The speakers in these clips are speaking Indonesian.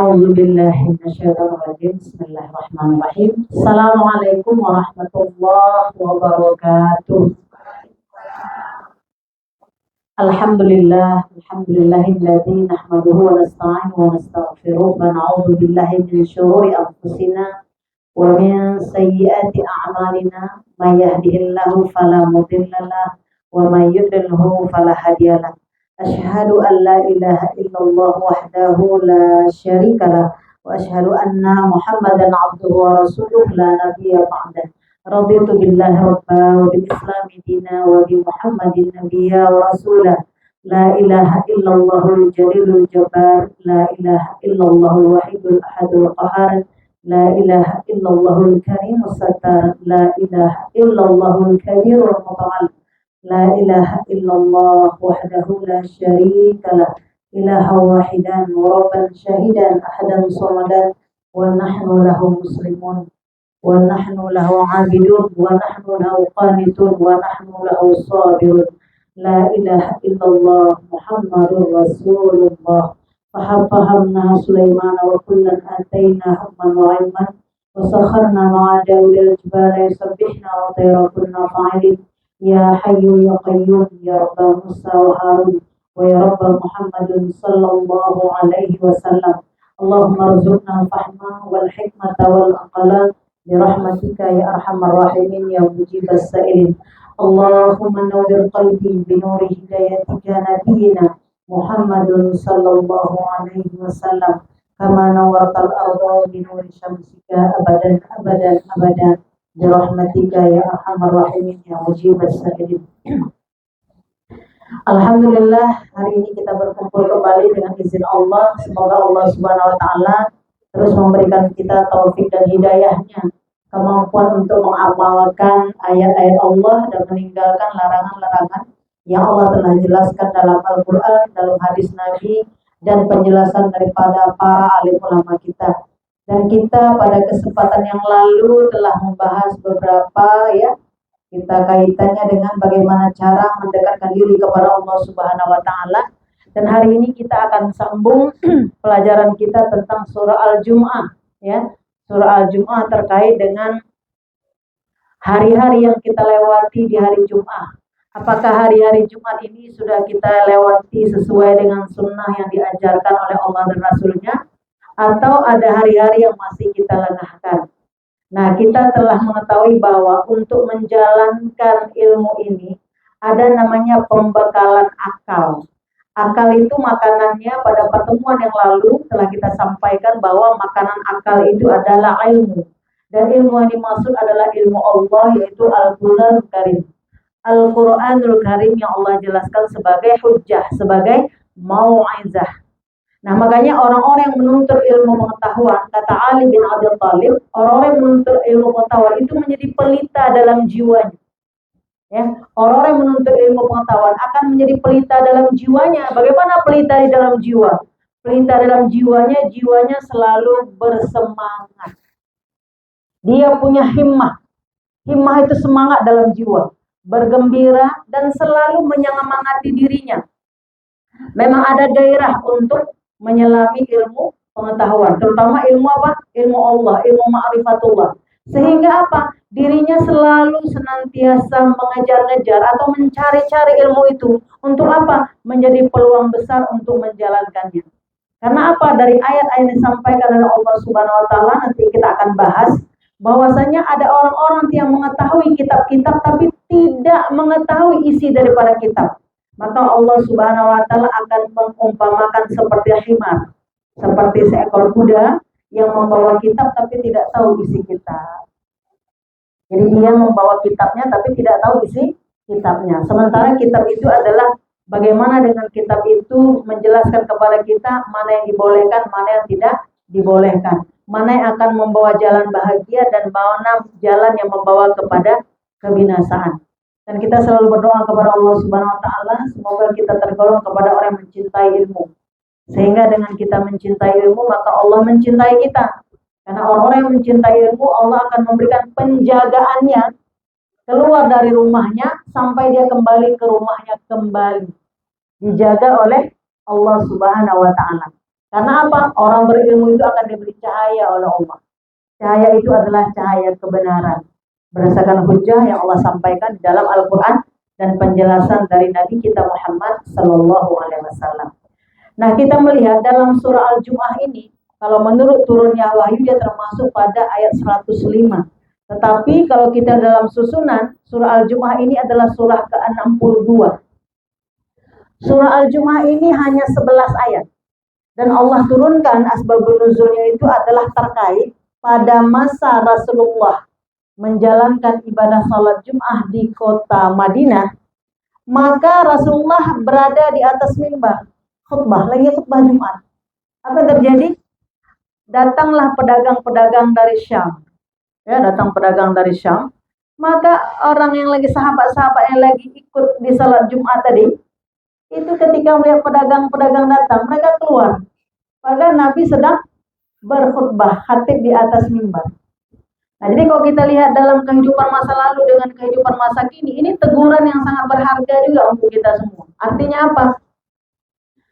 A'udzu billahi minasyaitonir rajim. Bismillahirrahmanirrahim. Assalamualaikum warahmatullahi wabarakatuh. Alhamdulillahilladzi nahmaduhu wa nasta'inuhu wa nastaghfiruh wa na'udzu billahi min syururi anfusina wa min sayyiati a'malina. May yahdihillahu fala mudilla lahu wa may yudlilhu fala hadiya lahu. Asyhadu an la ilaha illallah wahdahu la syarika lah wa asyhadu anna Muhammadan abduhu wa rasuluh la nabiyya ba'dah. Raditu billahi rabba wa bil islami dina wa bi Muhammadin nabiyya wa rasulah. La ilaha illallahul jalilul jabbar, la ilaha illallahul wahidul ahadul qahar, la ilaha illallahul karimus sattar, la ilaha illallahul kabirul muta'al. La ilaha illallah wahdahu la syarika lah, ilaha wahidan wa rabban syahidan ahadan samadan wa nahnu lahu muslimun wa nahnu lahu abidun wa nahnu lahu qanitun wa nahnu lahu sabirun. La ilaha illallah Muhammadur Rasulullah. Fahamna Sulaiman wa kullan atayna hukman wa ilman wa sakharna ma'a Dawudil jibala yusabbihna wa tayra kunna fa'ilin. Ya Hayyu Ya Qayyum Ya Rabb Musa wa Harun wa Ya Rabb Muhammadin sallallahu alaihi wasallam. Allahumma rzuqna al-fahma wal hikmata wal aqlan bi rahmatika ya arhamar rahimin ya mujibas sa'ilin. Allahumma nawwir qalbi bi nuri hidayatika nabiyyina Muhammadin sallallahu alaihi wasallam kama nawwartal arda bi nuri syamsika abadan abadan abadan. Birahmatika ya arhamar rahimin ya mujibas sa'ilin. Alhamdulillah, hari ini kita berkumpul kembali dengan izin Allah. Semoga Allah Subhanahu wa taala terus memberikan kita taufik dan hidayahnya, kemampuan untuk mengamalkan ayat-ayat Allah dan meninggalkan larangan-larangan yang Allah telah jelaskan dalam Al-Qur'an, dalam hadis Nabi dan penjelasan daripada para alim ulama kita. Dan kita pada kesempatan yang lalu telah membahas beberapa kita kaitannya dengan bagaimana cara mendekatkan diri kepada Allah Subhanahu wa taala. Dan hari ini kita akan sambung pelajaran kita tentang surah Al-Jumu'ah Surah Al-Jumu'ah terkait dengan hari-hari yang kita lewati di hari Jumat. Apakah hari-hari Jumat ini sudah kita lewati sesuai dengan sunnah yang diajarkan oleh Allah dan Rasulnya? Atau ada hari-hari yang masih kita lengahkan. Nah, kita telah mengetahui bahwa untuk menjalankan ilmu ini ada namanya pembekalan akal. Akal itu makanannya pada pertemuan yang lalu telah kita sampaikan bahwa makanan akal itu adalah ilmu. Dan ilmu yang dimaksud adalah ilmu Allah, yaitu Al-Qur'anul Karim. Al-Qur'anul Karim yang Allah jelaskan sebagai hujjah, sebagai mau'izah. Nah, makanya orang-orang yang menuntut ilmu pengetahuan, kata Ali bin Abi Thalib, orang-orang yang menuntut ilmu pengetahuan itu menjadi pelita dalam jiwanya. Orang-orang yang menuntut ilmu pengetahuan akan menjadi pelita dalam jiwanya. Bagaimana pelita di dalam jiwa? Pelita dalam jiwanya selalu bersemangat. Dia punya himmah. Himmah itu semangat dalam jiwa, bergembira dan selalu menyemangati dirinya. Memang ada gairah untuk menyelami ilmu pengetahuan, terutama ilmu apa? Ilmu Allah, ilmu ma'rifatullah. Sehingga apa? Dirinya selalu senantiasa mengejar-ngejar atau mencari-cari ilmu itu. Untuk apa? Menjadi peluang besar untuk menjalankannya. Karena apa? Dari ayat-ayat yang disampaikan oleh Allah Subhanahu wa taala, nanti kita akan bahas bahwasanya ada orang-orang yang mengetahui kitab-kitab tapi tidak mengetahui isi daripada kitab. Maka Allah Subhanahu wa taala akan mengumpamakan seperti himar, seperti seekor kuda yang membawa kitab tapi tidak tahu isi kitab. Jadi dia membawa kitabnya tapi tidak tahu isi kitabnya. Sementara kitab itu adalah bagaimana dengan kitab itu menjelaskan kepada kita mana yang dibolehkan, mana yang tidak dibolehkan, mana yang akan membawa jalan bahagia dan mana jalan yang membawa kepada kebinasaan. Dan kita selalu berdoa kepada Allah Subhanahu wa taala, semoga kita tergolong kepada orang yang mencintai ilmu. Sehingga dengan kita mencintai ilmu, maka Allah mencintai kita. Karena orang-orang yang mencintai ilmu, Allah akan memberikan penjagaannya keluar dari rumahnya sampai dia kembali ke rumahnya kembali. Dijaga oleh Allah Subhanahu wa taala. Karena apa? Orang berilmu itu akan diberi cahaya oleh Allah. Cahaya itu adalah cahaya kebenaran. Berdasarkan hujah yang Allah sampaikan di dalam Al-Quran dan penjelasan dari Nabi kita Muhammad Sallallahu Alaihi Wasallam. Nah, kita melihat dalam surah Al-Jum'ah ini, kalau menurut turunnya wahyu dia termasuk pada ayat 105. Tetapi kalau kita dalam susunan, surah Al-Jum'ah ini adalah surah ke-62. Surah Al-Jum'ah ini hanya 11 ayat. Dan Allah turunkan asbabun nuzulnya itu adalah terkait pada masa Rasulullah menjalankan ibadah salat Jum'ah di kota Madinah. Maka Rasulullah berada di atas mimbar khutbah Jumat. Apa terjadi? Datanglah pedagang-pedagang dari Syam. Ya, datang pedagang dari Syam. Maka orang yang lagi sahabat-sahabat yang lagi ikut di salat Jumat tadi, itu ketika melihat pedagang-pedagang datang, mereka keluar. Padahal Nabi sedang berkhutbah, khatib di atas mimbar. Nah, jadi kalau kita lihat dalam kehidupan masa lalu dengan kehidupan masa kini, ini teguran yang sangat berharga juga untuk kita semua. Artinya apa?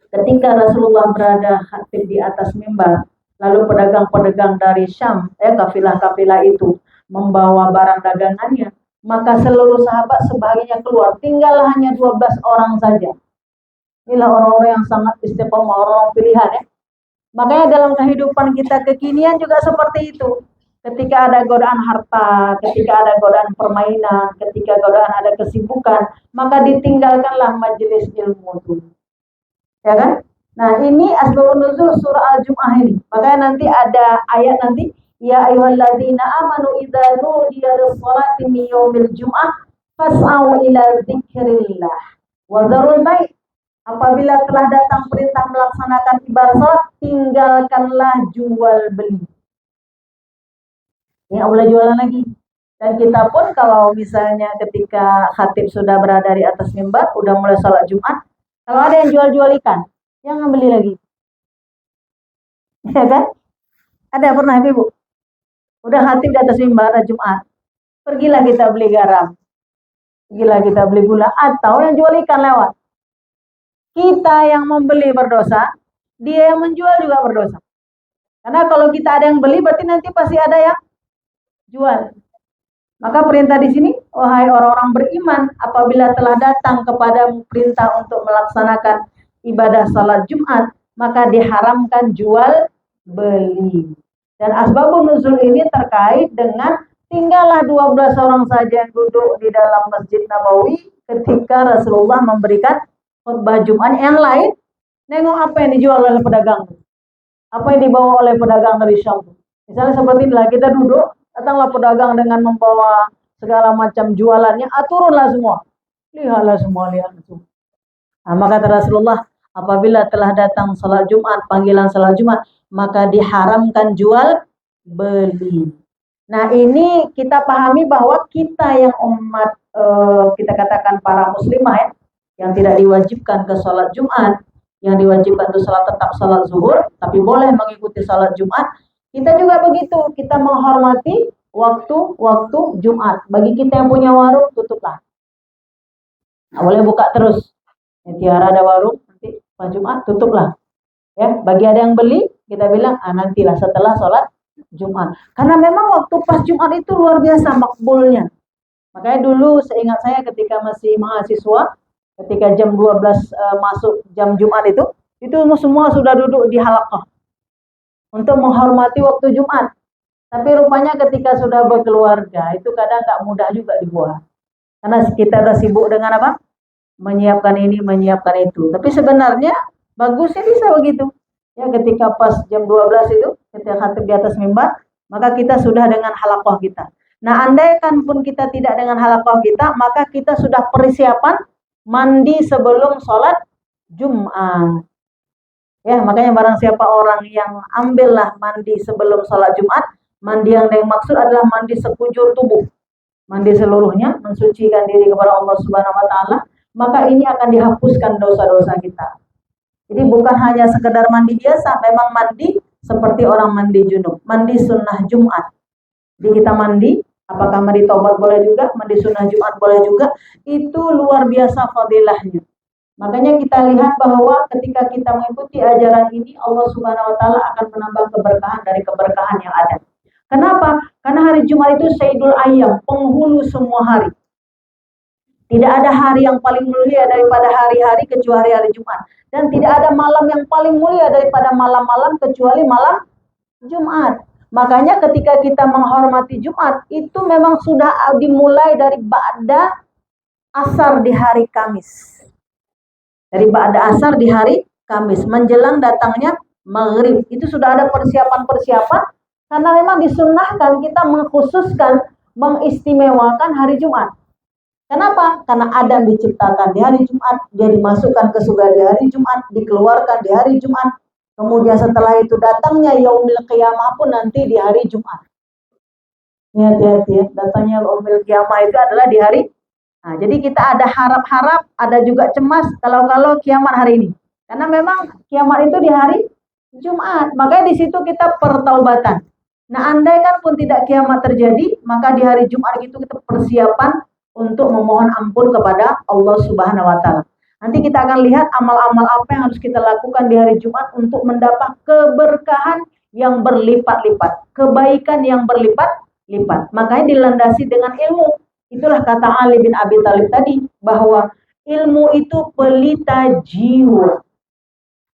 Ketika Rasulullah berada khatib di atas mimbar, lalu pedagang-pedagang dari Syam, kafilah-kafilah itu membawa barang dagangannya, maka seluruh sahabat sebahagiannya keluar, tinggallah hanya 12 orang saja. Inilah orang-orang yang sangat istiqomah, orang pilihan ya. Makanya dalam kehidupan kita kekinian juga seperti itu. Ketika ada godaan harta, ketika ada godaan permainan, ketika godaan ada kesibukan, maka ditinggalkanlah majelis ilmu itu. Ya kan? Nah, ini asbabun nuzul surah Al-Jum'ah ini. Makanya nanti ada ayat nanti, ya ayyuhalladzina amanu idza nudiya lis-shalati min yaumil jum'ah fas'au ila dzikrillah wa dzarul bai'. Apabila telah datang perintah melaksanakan ibadah salat, tinggalkanlah jual beli. Ya, boleh jualan lagi. Dan kita pun kalau misalnya ketika khatib sudah berada di atas mimbar, udah mulai salat Jumat, kalau ada yang jual-jual ikan, jangan beli lagi. Ya kan? Ada pernah Ibu? Udah khatib di atas mimbar Jumat, pergilah kita beli garam, pergilah kita beli gula, atau yang jual ikan lewat. Kita yang membeli berdosa, dia yang menjual juga berdosa. Karena kalau kita ada yang beli, berarti nanti pasti ada yang jual. Maka perintah di sini, wahai orang-orang beriman, apabila telah datang kepada perintah untuk melaksanakan ibadah salat Jumat, maka diharamkan jual beli. Dan asbabun nuzul ini terkait dengan tinggallah 12 orang saja yang duduk di dalam Masjid Nabawi ketika Rasulullah memberikan khutbah Jumat. Yang lain nengok apa yang dijual oleh pedagang, apa yang dibawa oleh pedagang dari Syam. Misalnya seperti inilah, kita duduk, datanglah pedagang dengan membawa segala macam jualannya, turunlah semua, lihatlah semua, lihat itu. Nah, maka Rasulullah, apabila telah datang salat Jumat, panggilan salat Jumat, maka diharamkan jual beli. Nah, ini kita pahami bahwa kita yang umat, kita katakan para muslimah ya, yang tidak diwajibkan ke salat Jumat, yang diwajibkan itu salat tetap salat zuhur, tapi boleh mengikuti salat Jumat. Kita juga begitu, kita menghormati waktu Jumat. Bagi kita yang punya warung, tutuplah. Nah, boleh buka terus. Tiara ada warung, nanti pas Jumat tutuplah. Ya, bagi ada yang beli, kita bilang nantilah setelah sholat Jumat. Karena memang waktu pas Jumat itu luar biasa makbulnya. Makanya dulu seingat saya ketika masih mahasiswa, ketika jam 12 masuk jam Jumat itu semua sudah duduk di halaqah untuk menghormati waktu Jumat. Tapi rupanya ketika sudah berkeluarga, itu kadang nggak mudah juga dibuat. Karena kita udah sibuk dengan apa? Menyiapkan ini, menyiapkan itu. Tapi sebenarnya bagusnya bisa begitu. Ya, ketika pas jam 12 itu, ketika khatib di atas mimbar, maka kita sudah dengan halaqah kita. Nah, andaikan pun kita tidak dengan halaqah kita, maka kita sudah persiapan mandi sebelum sholat Jumat. Ya, makanya barang siapa orang yang ambillah mandi sebelum sholat Jumat, mandi yang dimaksud adalah mandi sekujur tubuh, mandi seluruhnya, mensucikan diri kepada Allah Subhanahu Wa Taala, maka ini akan dihapuskan dosa-dosa kita. Jadi bukan hanya sekedar mandi biasa, memang mandi seperti orang mandi junub, mandi sunnah Jumat. Jadi kita mandi, apakah mandi taubat boleh juga, mandi sunnah Jumat boleh juga, itu luar biasa fadilahnya. Makanya kita lihat bahwa ketika kita mengikuti ajaran ini, Allah Subhanahu wa taala akan menambah keberkahan dari keberkahan yang ada. Kenapa? Karena hari Jumat itu Sayyidul Ayyam, penghulu semua hari. Tidak ada hari yang paling mulia daripada hari-hari kecuali hari Jumat. Dan tidak ada malam yang paling mulia daripada malam-malam kecuali malam Jumat. Makanya ketika kita menghormati Jumat, itu memang sudah dimulai dari ba'da asar di hari Kamis. Dari ba'da asar di hari Kamis, menjelang datangnya maghrib. Itu sudah ada persiapan-persiapan, karena memang disunnahkan kita mengkhususkan, mengistimewakan hari Jumat. Kenapa? Karena Adam diciptakan di hari Jumat, dia dimasukkan ke surga di hari Jumat, dikeluarkan di hari Jumat. Kemudian setelah itu datangnya yaumil qiyamah pun nanti di hari Jumat. Hati-hati ya, datangnya yaumil qiyamah itu adalah di hari. Nah, jadi kita ada harap-harap, ada juga cemas kalau kiamat hari ini. Karena memang kiamat itu di hari Jumat. Makanya di situ kita pertaubatan. Nah, andai kan pun tidak kiamat terjadi, maka di hari Jumat itu kita persiapan untuk memohon ampun kepada Allah Subhanahu wa taala. Nanti kita akan lihat amal-amal apa yang harus kita lakukan di hari Jumat untuk mendapat keberkahan yang berlipat-lipat, kebaikan yang berlipat-lipat. Makanya dilandasi dengan ilmu. Itulah kata Ali bin Abi Thalib tadi, bahwa ilmu itu pelita jiwa.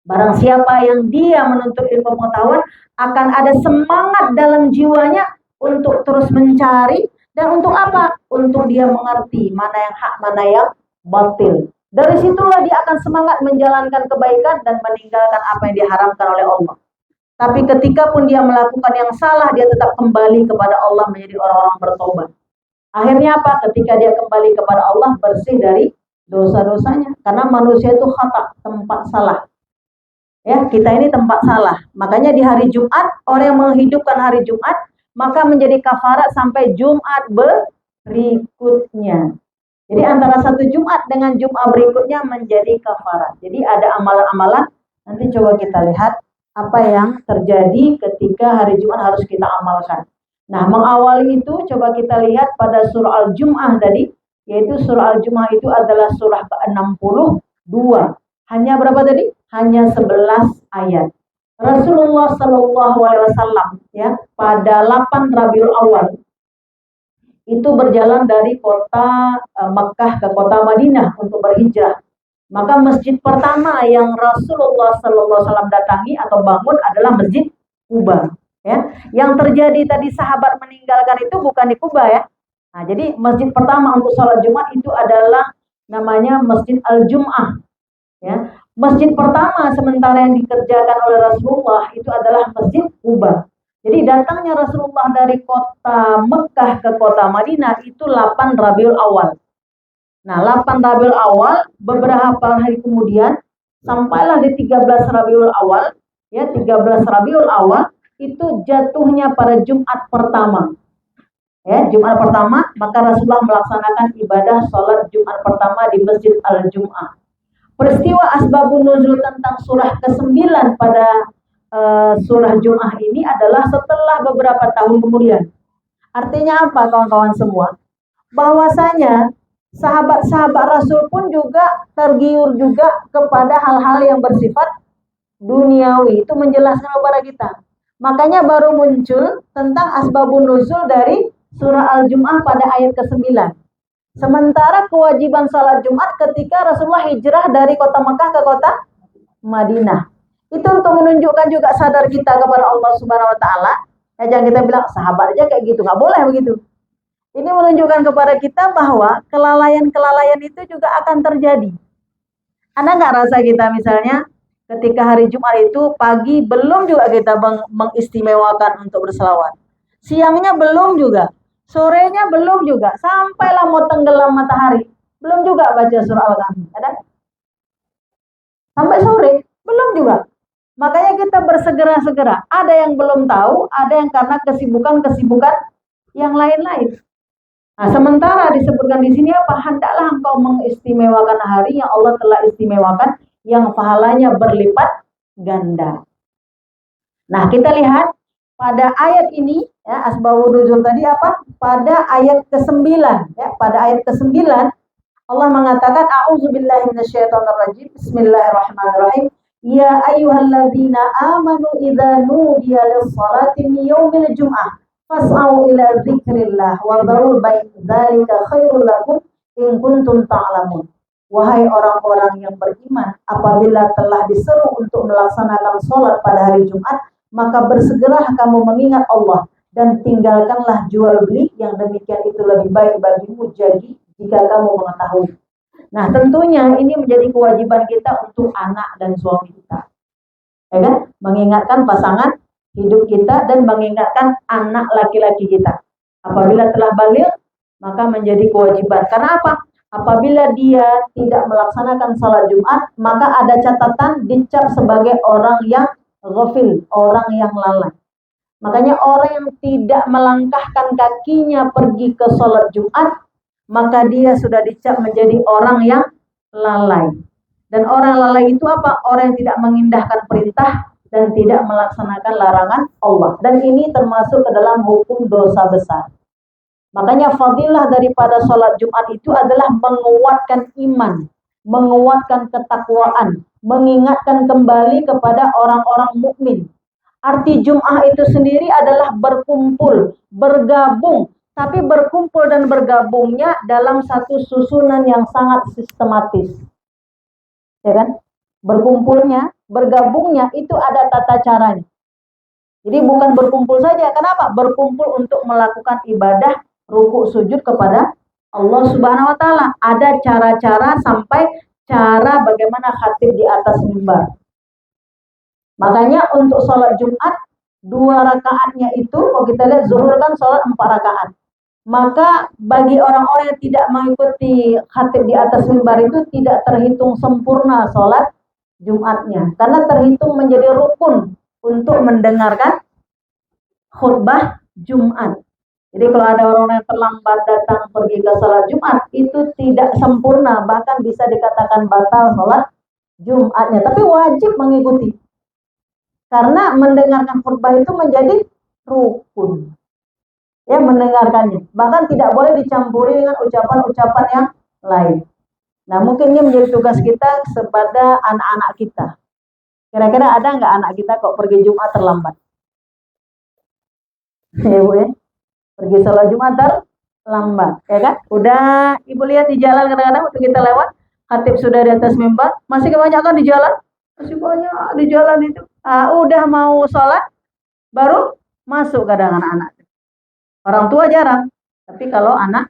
Barang siapa yang dia menuntut ilmu pengetahuan, akan ada semangat dalam jiwanya untuk terus mencari. Dan untuk apa? Untuk dia mengerti mana yang hak, mana yang batil. Dari situlah dia akan semangat menjalankan kebaikan dan meninggalkan apa yang diharamkan oleh Allah. Tapi ketika pun dia melakukan yang salah, dia tetap kembali kepada Allah menjadi orang-orang bertobat. Akhirnya apa? Ketika dia kembali kepada Allah, bersih dari dosa-dosanya. Karena manusia itu khata, tempat salah. Ya, kita ini tempat salah. Makanya di hari Jumat, orang yang menghidupkan hari Jumat, maka menjadi kafarat sampai Jumat berikutnya. Jadi antara satu Jumat dengan Jumat berikutnya menjadi kafarat. Jadi ada amalan-amalan, nanti coba kita lihat apa yang terjadi ketika hari Jumat harus kita amalkan. Nah, mengawali itu coba kita lihat pada surah Al-Jum'ah tadi, yaitu surah Al-Jum'ah itu adalah surah ke-62. Hanya berapa tadi? Hanya 11 ayat. Rasulullah Shallallahu Alaihi Wasallam ya pada 8 Rabiul Awal itu berjalan dari kota Makkah ke kota Madinah untuk berhijrah. Maka masjid pertama yang Rasulullah Shallallahu Alaihi Wasallam datangi atau bangun adalah Masjid Quba. Ya, yang terjadi tadi sahabat meninggalkan itu bukan di Quba ya. Nah, jadi masjid pertama untuk sholat Jumat itu adalah namanya Masjid Al-Jum'ah. Ya, masjid pertama sementara yang dikerjakan oleh Rasulullah itu adalah Masjid Quba. Jadi datangnya Rasulullah dari kota Mekah ke kota Madinah itu 8 Rabiul Awal. Nah, 8 Rabiul Awal, beberapa hari kemudian sampailah di 13 Rabiul Awal, ya 13 Rabiul Awal itu jatuhnya pada Jumat pertama. Ya, Jumat pertama, maka Rasulullah melaksanakan ibadah sholat Jumat pertama di Masjid Al-Jum'ah. Peristiwa asbabun nuzul tentang surah ke-9 pada surah Jum'ah ini adalah setelah beberapa tahun kemudian. Artinya apa kawan-kawan semua? Bahwasanya sahabat-sahabat Rasul pun juga tergiur juga kepada hal-hal yang bersifat duniawi. Itu menjelaskan kepada kita. Makanya baru muncul tentang asbabun nuzul dari surah Al-Jum'ah pada ayat ke-9. Sementara kewajiban salat Jumat ketika Rasulullah hijrah dari kota Mekah ke kota Madinah. Itu untuk menunjukkan juga sadar kita kepada Allah Subhanahu wa taala. Ya, jangan kita bilang sahabat aja kayak gitu, nggak boleh begitu. Ini menunjukkan kepada kita bahwa kelalaian-kelalaian itu juga akan terjadi. Anda nggak rasa kita misalnya ketika hari Jumat itu pagi belum juga kita mengistimewakan untuk berselawat. Siangnya belum juga. Sorenya belum juga, sampailah mau tenggelam matahari, belum juga baca surah Al-Kahfi, ada? Sampai sore, belum juga. Makanya kita bersegera-segera. Ada yang belum tahu, ada yang karena kesibukan-kesibukan yang lain-lain. Nah, sementara disebutkan di sini apa? Hendaklah engkau mengistimewakan hari yang Allah telah istimewakan, yang pahalanya berlipat ganda. Nah, kita lihat pada ayat ini, ya, asbabun nuzul tadi apa? Pada ayat ke-9, ya, pada ayat ke-9 Allah mengatakan, A'udzubillahi minasyaitonirrajim. Bismillahirrahmanirrahim. Ya ayyuhalladzina amanu idza nudiya lis-salati min yaumil jum'ah fas'au ila dzikrillah wa dzarul bai' dzalika khairul lakum in kuntum ta'lamun. Wahai orang-orang yang beriman, apabila telah diseru untuk melaksanakan sholat pada hari Jumat, maka bersegeralah kamu mengingat Allah dan tinggalkanlah jual beli, yang demikian itu lebih baik bagimu jadi jika kamu mengetahui. Nah, tentunya ini menjadi kewajiban kita untuk anak dan suami kita, ya kan? Mengingatkan pasangan hidup kita dan mengingatkan anak laki-laki kita. Apabila telah balik, maka menjadi kewajiban. Karena apa? Apabila dia tidak melaksanakan salat Jumat, maka ada catatan dicap sebagai orang yang ghafil, orang yang lalai. Makanya orang yang tidak melangkahkan kakinya pergi ke salat Jumat, maka dia sudah dicap menjadi orang yang lalai. Dan orang lalai itu apa? Orang yang tidak mengindahkan perintah dan tidak melaksanakan larangan Allah. Dan ini termasuk ke dalam hukum dosa besar. Makanya fadilah daripada sholat Jumat itu adalah menguatkan iman, menguatkan ketakwaan, mengingatkan kembali kepada orang-orang mukmin. Arti Jum'ah itu sendiri adalah berkumpul, bergabung, tapi berkumpul dan bergabungnya dalam satu susunan yang sangat sistematis. Ya kan? Berkumpulnya, bergabungnya itu ada tata caranya. Jadi bukan berkumpul saja. Kenapa? Berkumpul untuk melakukan ibadah ruku sujud kepada Allah Subhanahu wa taala. Ada cara-cara sampai cara bagaimana khatib di atas mimbar. Makanya untuk sholat Jumat 2 rakaatnya itu, kalau kita lihat zuhur kan sholat 4 rakaat. Maka bagi orang-orang yang tidak mengikuti khatib di atas mimbar itu tidak terhitung sempurna sholat Jumatnya, karena terhitung menjadi rukun untuk mendengarkan khutbah Jumat. Jadi kalau ada orang yang terlambat datang pergi ke sholat Jumat, itu tidak sempurna, bahkan bisa dikatakan batal sholat Jumatnya. Tapi wajib mengikuti, karena mendengarkan khutbah itu menjadi rukun. Ya, mendengarkannya. Bahkan tidak boleh dicampuri dengan ucapan-ucapan yang lain. Nah, mungkin ini menjadi tugas kita kepada anak-anak kita. Kira-kira ada nggak anak kita kok pergi Jumat terlambat? Ya, Bu ya. Pergi sholat Jumat terlambat, ya kan? Udah Ibu lihat di jalan kadang-kadang waktu kita lewat, khatib sudah di atas mimbar, masih kebanyakan di jalan, masih banyak di jalan itu. Udah mau sholat, baru masuk kadang anak-anak. Orang tua jarang, tapi kalau anak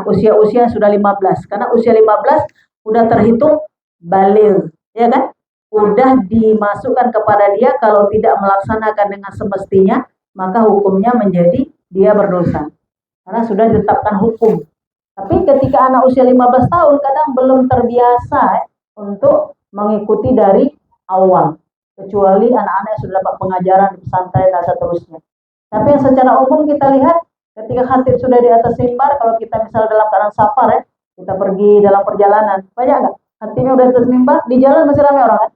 usia-usia sudah 15, karena usia 15 udah terhitung baligh, ya kan? Udah dimasukkan kepada dia kalau tidak melaksanakan dengan semestinya, maka hukumnya menjadi dia berdosa, karena sudah ditetapkan hukum. Tapi ketika anak usia 15 tahun kadang belum terbiasa untuk mengikuti dari awal, kecuali anak-anak yang sudah dapat pengajaran di pesantren dan seterusnya. Tapi yang secara umum kita lihat ketika khatib sudah di atas mimbar, kalau kita misalnya dalam keadaan safar ya, kita pergi dalam perjalanan, banyak nggak khatibnya udah di atas mimbar, di jalan masih ramai orang kan?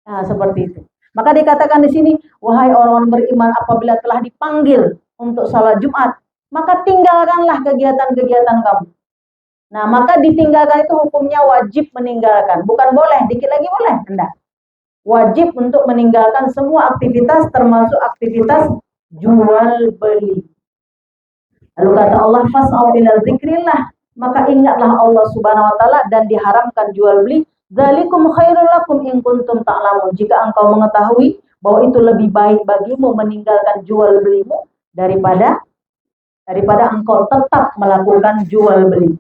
Nah, seperti itu. Maka dikatakan di sini, wahai orang beriman, apabila telah dipanggil untuk salat Jumat, maka tinggalkanlah kegiatan-kegiatan kamu. Nah, maka ditinggalkan itu hukumnya wajib meninggalkan. Bukan boleh, dikit lagi boleh, enggak. Wajib untuk meninggalkan semua aktivitas, termasuk aktivitas jual beli. Lalu kata Allah, fas'au ila dzikrillah, maka ingatlah Allah Subhanahu wa taala dan diharamkan jual beli. Dzalikum khairul lakum in kuntum ta'lamun. Jika engkau mengetahui bahwa itu lebih baik bagimu meninggalkan jual belimu daripada engkau tetap melakukan jual beli.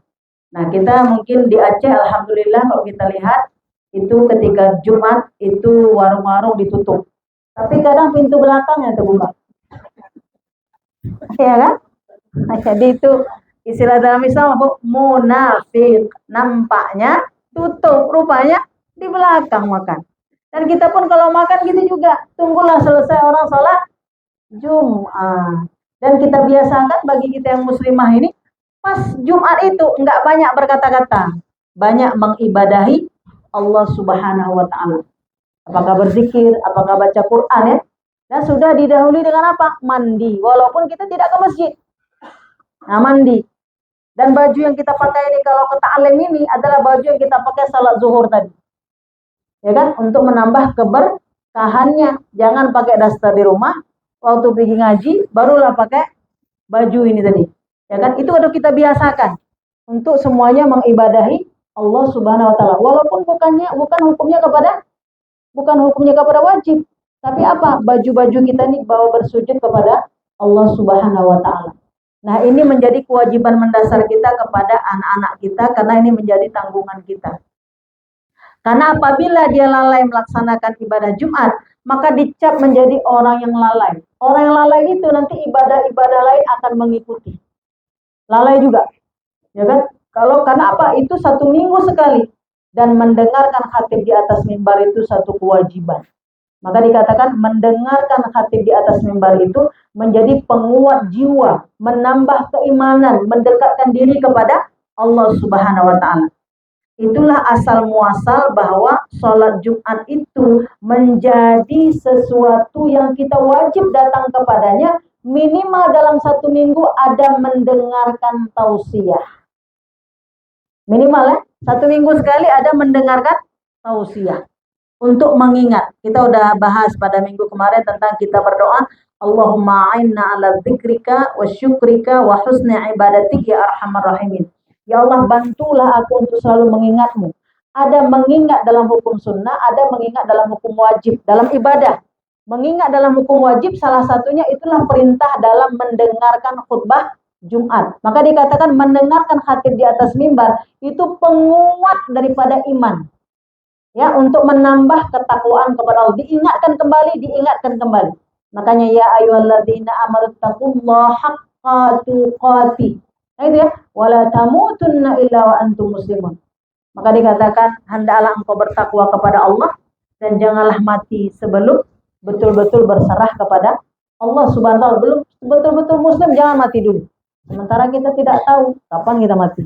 Nah, kita mungkin di Aceh alhamdulillah kalau kita lihat itu ketika Jumat itu warung-warung ditutup. Tapi kadang pintu belakangnya terbuka. Ya kan? Jadi itu istilah dalam Islam apa? Munafik. Nampaknya tutup, rupanya di belakang makan. Dan kita pun kalau makan gitu juga, tunggulah selesai orang sholat Jumat. Dan kita biasakan bagi kita yang muslimah ini, pas Jumat itu nggak banyak berkata-kata, banyak mengibadahi Allah Subhanahu wa taala. Apakah berzikir, apakah baca Quran ya. Dan sudah didahului dengan apa? Mandi. Walaupun kita tidak ke masjid. Nah, mandi. Dan baju yang kita pakai ini kalau ke ta'lim ini adalah baju yang kita pakai salat zuhur tadi. Ya kan? Untuk menambah keberkahannya. Jangan pakai daster di rumah. Waktu pergi ngaji, barulah pakai baju ini tadi. Ya kan? Itu harus kita biasakan. Untuk semuanya mengibadahi Allah Subhanahu wa taala. Walaupun bukan hukumnya kepada wajib. Tapi apa? Baju-baju kita ini bawa bersujud kepada Allah Subhanahu wa taala. Nah, ini menjadi kewajiban mendasar kita kepada anak-anak kita karena ini menjadi tanggungan kita. Karena apabila dia lalai melaksanakan ibadah Jumat, maka dicap menjadi orang yang lalai. Orang yang lalai itu nanti ibadah-ibadah lain akan mengikuti. Lalai juga. Ya kan? Karena apa? Itu 1 minggu sekali. Dan mendengarkan khatib di atas mimbar itu satu kewajiban. Maka dikatakan mendengarkan khatib di atas mimbar itu menjadi penguat jiwa, menambah keimanan, mendekatkan diri kepada Allah Subhanahu wa taala. Itulah asal muasal bahwa sholat Jumat itu menjadi sesuatu yang kita wajib datang kepadanya, minimal dalam 1 minggu ada mendengarkan tausiah. Minimal 1 minggu sekali ada mendengarkan tausiah. Untuk mengingat, kita udah bahas pada minggu kemarin tentang kita berdoa, Allahumma a'inna ala dzikrika wa syukrika wa husni ibadatik ya arhamar rahimin. Ya Allah, bantulah aku untuk selalu mengingatmu. Ada mengingat dalam hukum sunnah, ada mengingat dalam hukum wajib, dalam ibadah. Mengingat dalam hukum wajib, salah satunya itulah perintah dalam mendengarkan khutbah Jumat. Maka dikatakan mendengarkan khatib di atas mimbar, itu penguat daripada iman. Ya, untuk menambah ketakwaan kepada Allah, diingatkan kembali. Makanya ya ayyuhalladzina amanu taqullaha haqqa tuqatih. Nah itu ya, wala tamutunna illa wa antum muslimun. Maka dikatakan hendaklah engkau bertakwa kepada Allah dan janganlah mati sebelum betul-betul berserah kepada Allah Subhanahu wa taala. Belum betul-betul muslim jangan mati dulu. Sementara kita tidak tahu kapan kita mati.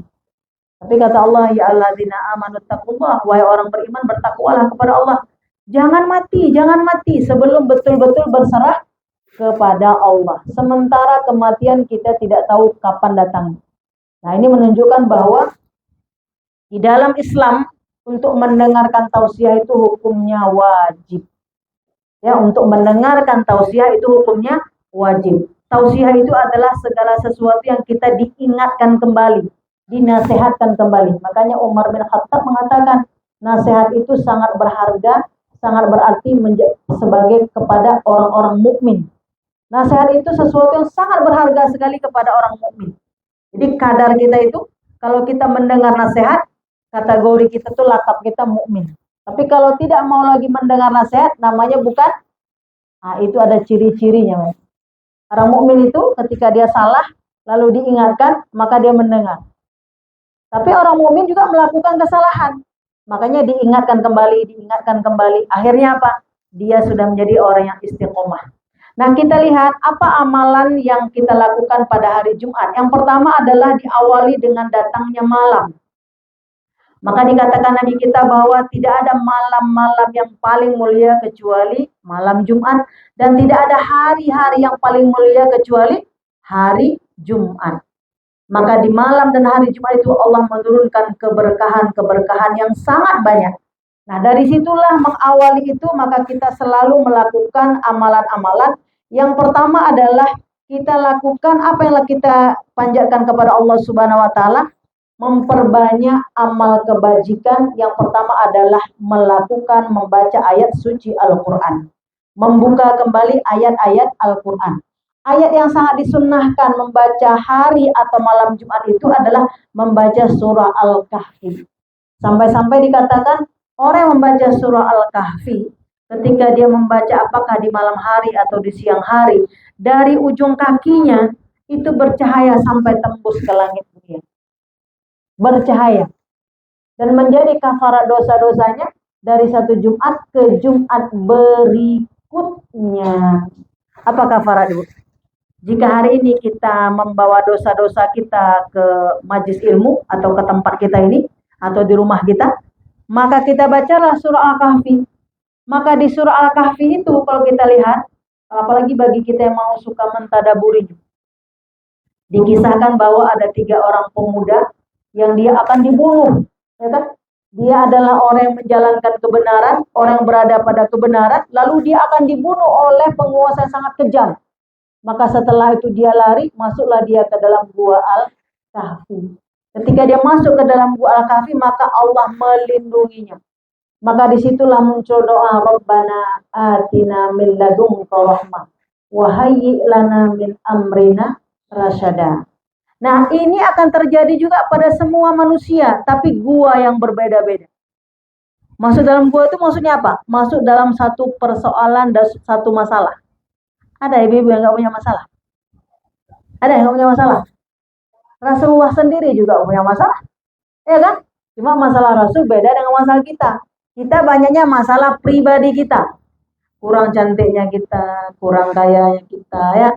Tapi kata Allah, ya alladzina amanu taqullah, wahai orang beriman bertakwalah kepada Allah. Jangan mati sebelum betul-betul berserah kepada Allah. Sementara kematian kita tidak tahu kapan datang. Nah, ini menunjukkan bahwa di dalam Islam untuk mendengarkan tausiah itu hukumnya wajib. Ya, untuk mendengarkan tausiah itu hukumnya wajib. Tausiah itu adalah segala sesuatu yang kita diingatkan kembali, dinasehatkan kembali. Makanya Umar bin Khattab mengatakan nasihat itu sangat berharga, sangat berarti sebagai kepada orang-orang mukmin. Nasihat itu sesuatu yang sangat berharga sekali kepada orang mukmin. Jadi kadar kita itu kalau kita mendengar nasihat, kategori kita tuh lakap kita mukmin. Tapi kalau tidak mau lagi mendengar nasihat, namanya bukan. Nah, itu ada ciri-cirinya. Orang mukmin itu ketika dia salah lalu diingatkan, maka dia mendengar. Tapi orang mukmin juga melakukan kesalahan. Makanya diingatkan kembali. Akhirnya apa? Dia sudah menjadi orang yang istiqomah. Nah, kita lihat apa amalan yang kita lakukan pada hari Jumat. Yang pertama adalah diawali dengan datangnya malam. Maka dikatakan Nabi kita bahwa tidak ada malam-malam yang paling mulia kecuali malam Jumat. Dan tidak ada hari-hari yang paling mulia kecuali hari Jumat. Maka di malam dan hari Jumat itu Allah menurunkan keberkahan-keberkahan yang sangat banyak. Nah, dari situlah mengawali itu maka kita selalu melakukan amalan-amalan. Yang pertama adalah kita lakukan apa yang kita panjatkan kepada Allah Subhanahu wa taala, memperbanyak amal kebajikan. Yang pertama adalah membaca ayat suci Al-Qur'an. Membuka kembali ayat-ayat Al-Qur'an. Ayat yang sangat disunnahkan membaca hari atau malam Jumat itu adalah membaca surah Al-Kahfi. Sampai-sampai dikatakan orang yang membaca surah Al-Kahfi ketika dia membaca apakah di malam hari atau di siang hari, dari ujung kakinya itu bercahaya sampai tembus ke langit dunia. Bercahaya. Dan menjadi kafarat dosa-dosanya dari satu Jumat ke Jumat berikutnya. Apa kafarat, Ibu? Jika hari ini kita membawa dosa-dosa kita ke majelis ilmu atau ke tempat kita ini atau di rumah kita, maka kita bacalah surah Al-Kahfi. Maka di surah Al-Kahfi itu kalau kita lihat, apalagi bagi kita yang mau suka mentadaburi, Dikisahkan bahwa ada 3 orang pemuda yang dia akan dibunuh, ya kan? Dia adalah orang yang menjalankan kebenaran, orang yang berada pada kebenaran, lalu dia akan dibunuh oleh penguasa yang sangat kejam. Maka setelah itu dia lari, masuklah dia ke dalam gua Al-Kahfi. Ketika dia masuk ke dalam gua Al-Kahfi, maka Allah melindunginya. Maka disitulah muncul doa Rabbana atina min ladunka rahmah wa hayyi' lana min amrina rasyada. Nah, ini akan terjadi juga pada semua manusia, tapi gua yang berbeda-beda. Masuk dalam gua itu maksudnya apa? Masuk dalam satu persoalan dan satu masalah. Ada ibu-ibu yang nggak punya masalah? Ada yang nggak punya masalah? Rasulullah sendiri juga punya masalah, ya kan? Cuma masalah Rasul beda dengan masalah kita. Kita banyaknya masalah pribadi kita. Kurang cantiknya kita, kurang kayanya kita, ya,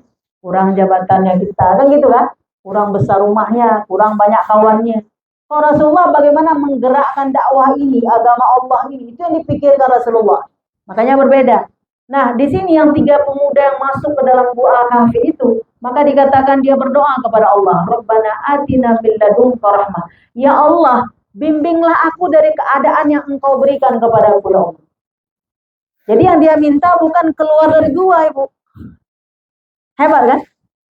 kurang jabatannya kita, kan gitu kan? Kurang besar rumahnya, kurang banyak kawannya. Kalau Rasulullah bagaimana menggerakkan dakwah ini, agama Allah ini, itu yang dipikirkan Rasulullah. Makanya berbeda. Nah, di sini yang 3 pemuda yang masuk ke dalam gua Al-Kahfi itu, maka dikatakan dia berdoa kepada Allah, Rabbana atina min ladunka rahmah. Ya Allah, bimbinglah aku dari keadaan yang Engkau berikan kepada aku, ya Allah. Jadi yang dia minta bukan keluar dari gua, Ibu. Hebat kan?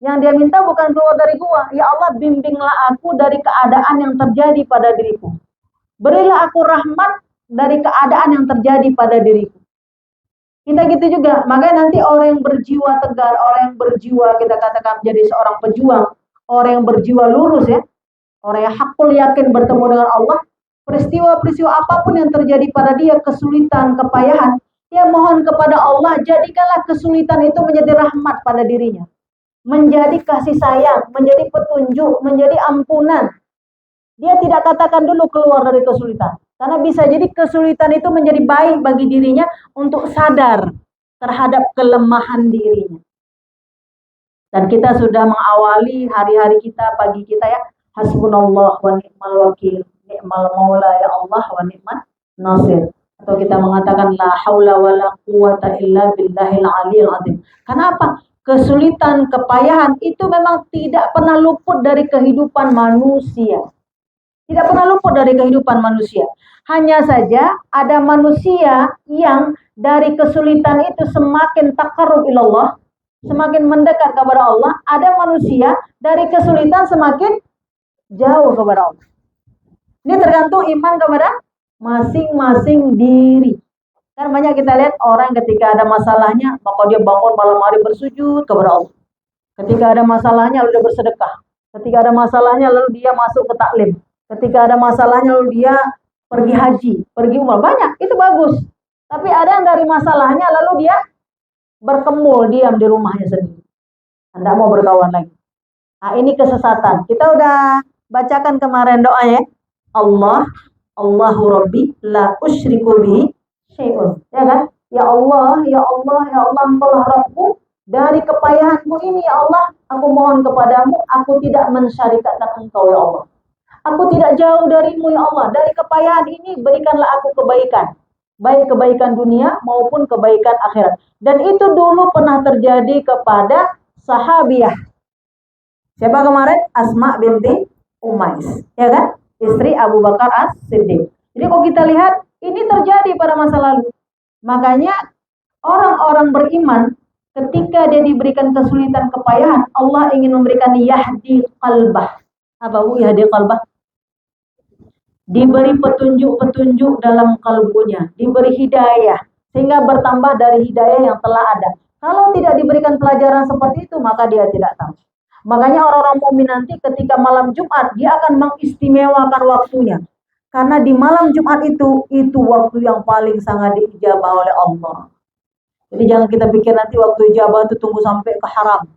Yang dia minta bukan keluar dari gua. Ya Allah, bimbinglah aku dari keadaan yang terjadi pada diriku. Berilah aku rahmat dari keadaan yang terjadi pada diriku. Kita gitu juga. Makanya nanti orang yang berjiwa tegar, orang yang berjiwa kita katakan menjadi seorang pejuang, orang yang berjiwa lurus, ya, orang yang hakul yakin bertemu dengan Allah, peristiwa-peristiwa apapun yang terjadi pada dia, kesulitan, kepayahan, dia mohon kepada Allah, jadikanlah kesulitan itu menjadi rahmat pada dirinya. Menjadi kasih sayang, menjadi petunjuk, menjadi ampunan. Dia tidak katakan dulu keluar dari kesulitan. Karena bisa jadi kesulitan itu menjadi baik bagi dirinya untuk sadar terhadap kelemahan dirinya. Dan kita sudah mengawali hari-hari kita, pagi kita, ya. Hasbunallah wa ni'mal wakil, ni'mal maula ya Allah wa ni'man nasir. Atau kita mengatakan la haula wa la quwata illa billahil aliyil azim. Kenapa? Kesulitan, kepayahan itu memang tidak pernah luput dari kehidupan manusia. Tidak pernah luput dari kehidupan manusia. Hanya saja ada manusia yang dari kesulitan itu semakin taqarrub ilallah, semakin mendekat kepada Allah. Ada manusia dari kesulitan semakin jauh kepada Allah. Ini tergantung iman kepada masing-masing diri. Kan banyak kita lihat orang ketika ada masalahnya, maka dia bangun malam hari bersujud kepada Allah. Ketika ada masalahnya lalu dia bersedekah. Ketika ada masalahnya lalu dia masuk ke taklim. Ketika ada masalahnya lalu dia pergi haji, pergi umrah. Banyak, itu bagus. Tapi ada yang dari masalahnya lalu dia berkemul, diam di rumahnya sendiri. Tidak mau berkawan lagi. Nah, ini kesesatan. Kita udah bacakan kemarin doa, ya. Allahu Rabbi la usyriku bihi syai'un. Ya kan? Ya Allah, ya Allah, ya Allah, Engkaulah Rabbku, dari kepayahanku ini, ya Allah, aku mohon kepadamu, aku tidak mensyarikatkan Engkau, ya Allah. Aku tidak jauh darimu, ya Allah. Dari kepayahan ini berikanlah aku kebaikan, baik kebaikan dunia maupun kebaikan akhirat. Dan itu dulu pernah terjadi kepada sahabiah. Siapa kemarin? Asma binti Umais, ya kan? Istri Abu Bakar As-Siddiq. Jadi kalau kita lihat, ini terjadi pada masa lalu. Makanya orang-orang beriman ketika dia diberikan kesulitan, kepayahan, Allah ingin memberikan yahdi qalbah. Apa bu yahdi qalbah? Diberi petunjuk-petunjuk dalam kalbunya, diberi hidayah, sehingga bertambah dari hidayah yang telah ada. Kalau tidak diberikan pelajaran seperti itu, maka dia tidak tahu. Makanya orang-orang mukmin nanti ketika malam Jumat, dia akan mengistimewakan waktunya. Karena di malam Jumat itu waktu yang paling sangat diijabah oleh Allah. Jadi jangan kita pikir nanti waktu ijabah itu tunggu sampai ke haram.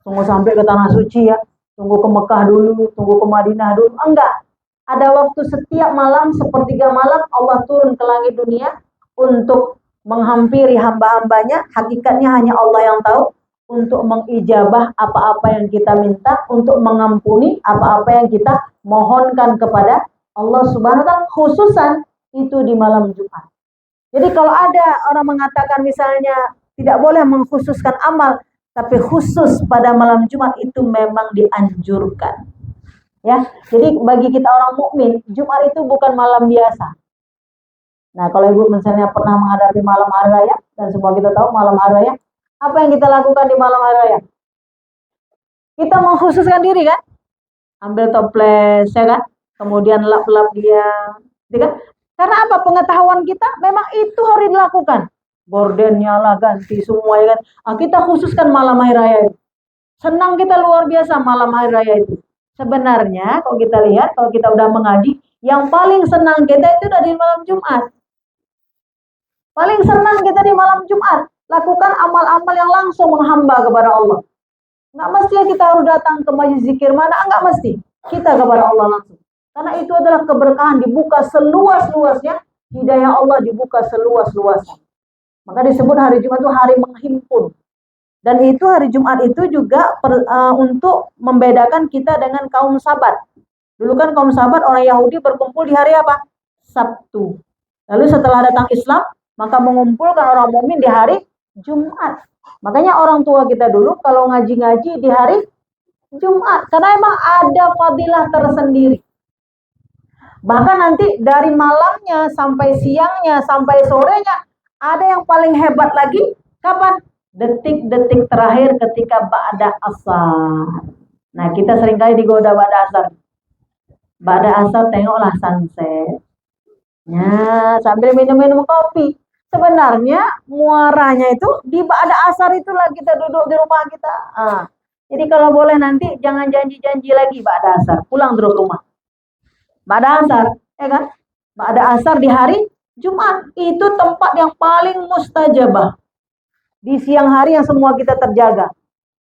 Tunggu sampai ke tanah suci, ya. Tunggu ke Mekah dulu, tunggu ke Madinah dulu. Enggak. Ada waktu setiap malam, sepertiga malam, Allah turun ke langit dunia untuk menghampiri hamba-hambanya. Hakikatnya hanya Allah yang tahu. Untuk mengijabah apa-apa yang kita minta, untuk mengampuni apa-apa yang kita mohonkan kepada Allah Subhanahu wa Ta'ala, khususan itu di malam Jumat. Jadi kalau ada orang mengatakan misalnya tidak boleh mengkhususkan amal, Tapi khusus pada malam Jumat itu memang dianjurkan. Ya, jadi bagi kita orang mukmin, Jumat itu bukan malam biasa. Nah, kalau Ibu misalnya pernah menghadapi malam hari raya, dan semua kita tahu malam hari raya, apa yang kita lakukan di malam hari raya? Kita mengkhususkan diri kan? Ambil toples, ya kan? Kemudian lap-lap dia, gitu kan? Karena apa? Pengetahuan kita memang itu harus dilakukan. Gordennya lah ganti semua, ya kan? Nah, kita khususkan malam hari raya itu. Senang kita luar biasa malam hari raya itu. Sebenarnya kalau kita lihat, kalau kita udah mengaji, yang paling senang kita itu dari malam Jumat. Paling senang kita di malam Jumat. Lakukan amal-amal yang langsung menghamba kepada Allah. Nggak mesti kita harus datang ke majlis zikir mana, nggak mesti. Kita kepada Allah langsung. Karena itu adalah keberkahan, dibuka seluas-luasnya. Hidayah Allah dibuka seluas-luasnya. Maka disebut hari Jumat itu hari menghimpun. Dan itu hari Jumat itu juga untuk membedakan kita dengan kaum Sabat. Dulu kan kaum Sabat orang Yahudi berkumpul di hari apa? Sabtu. Lalu setelah datang Islam, maka mengumpulkan orang mukmin di hari Jumat. Makanya orang tua kita dulu kalau ngaji-ngaji di hari Jumat. Karena emang ada fadilah tersendiri. Bahkan nanti dari malamnya sampai siangnya sampai sorenya, ada yang paling hebat lagi. Kapan? Detik-detik terakhir ketika ba'da asar. Nah, kita seringkali digoda ba'da asar. Ba'da asar tengoklah sunset. Ya, sambil minum-minum kopi. Sebenarnya muaranya itu di ba'da asar itulah kita duduk di rumah kita. Jadi kalau boleh nanti jangan janji-janji lagi ba'da asar. Pulang terus rumah. Ba'da asar, ya kan? Ba'da asar di hari Jumat. Itu tempat yang paling mustajabah. Di siang hari yang semua kita terjaga.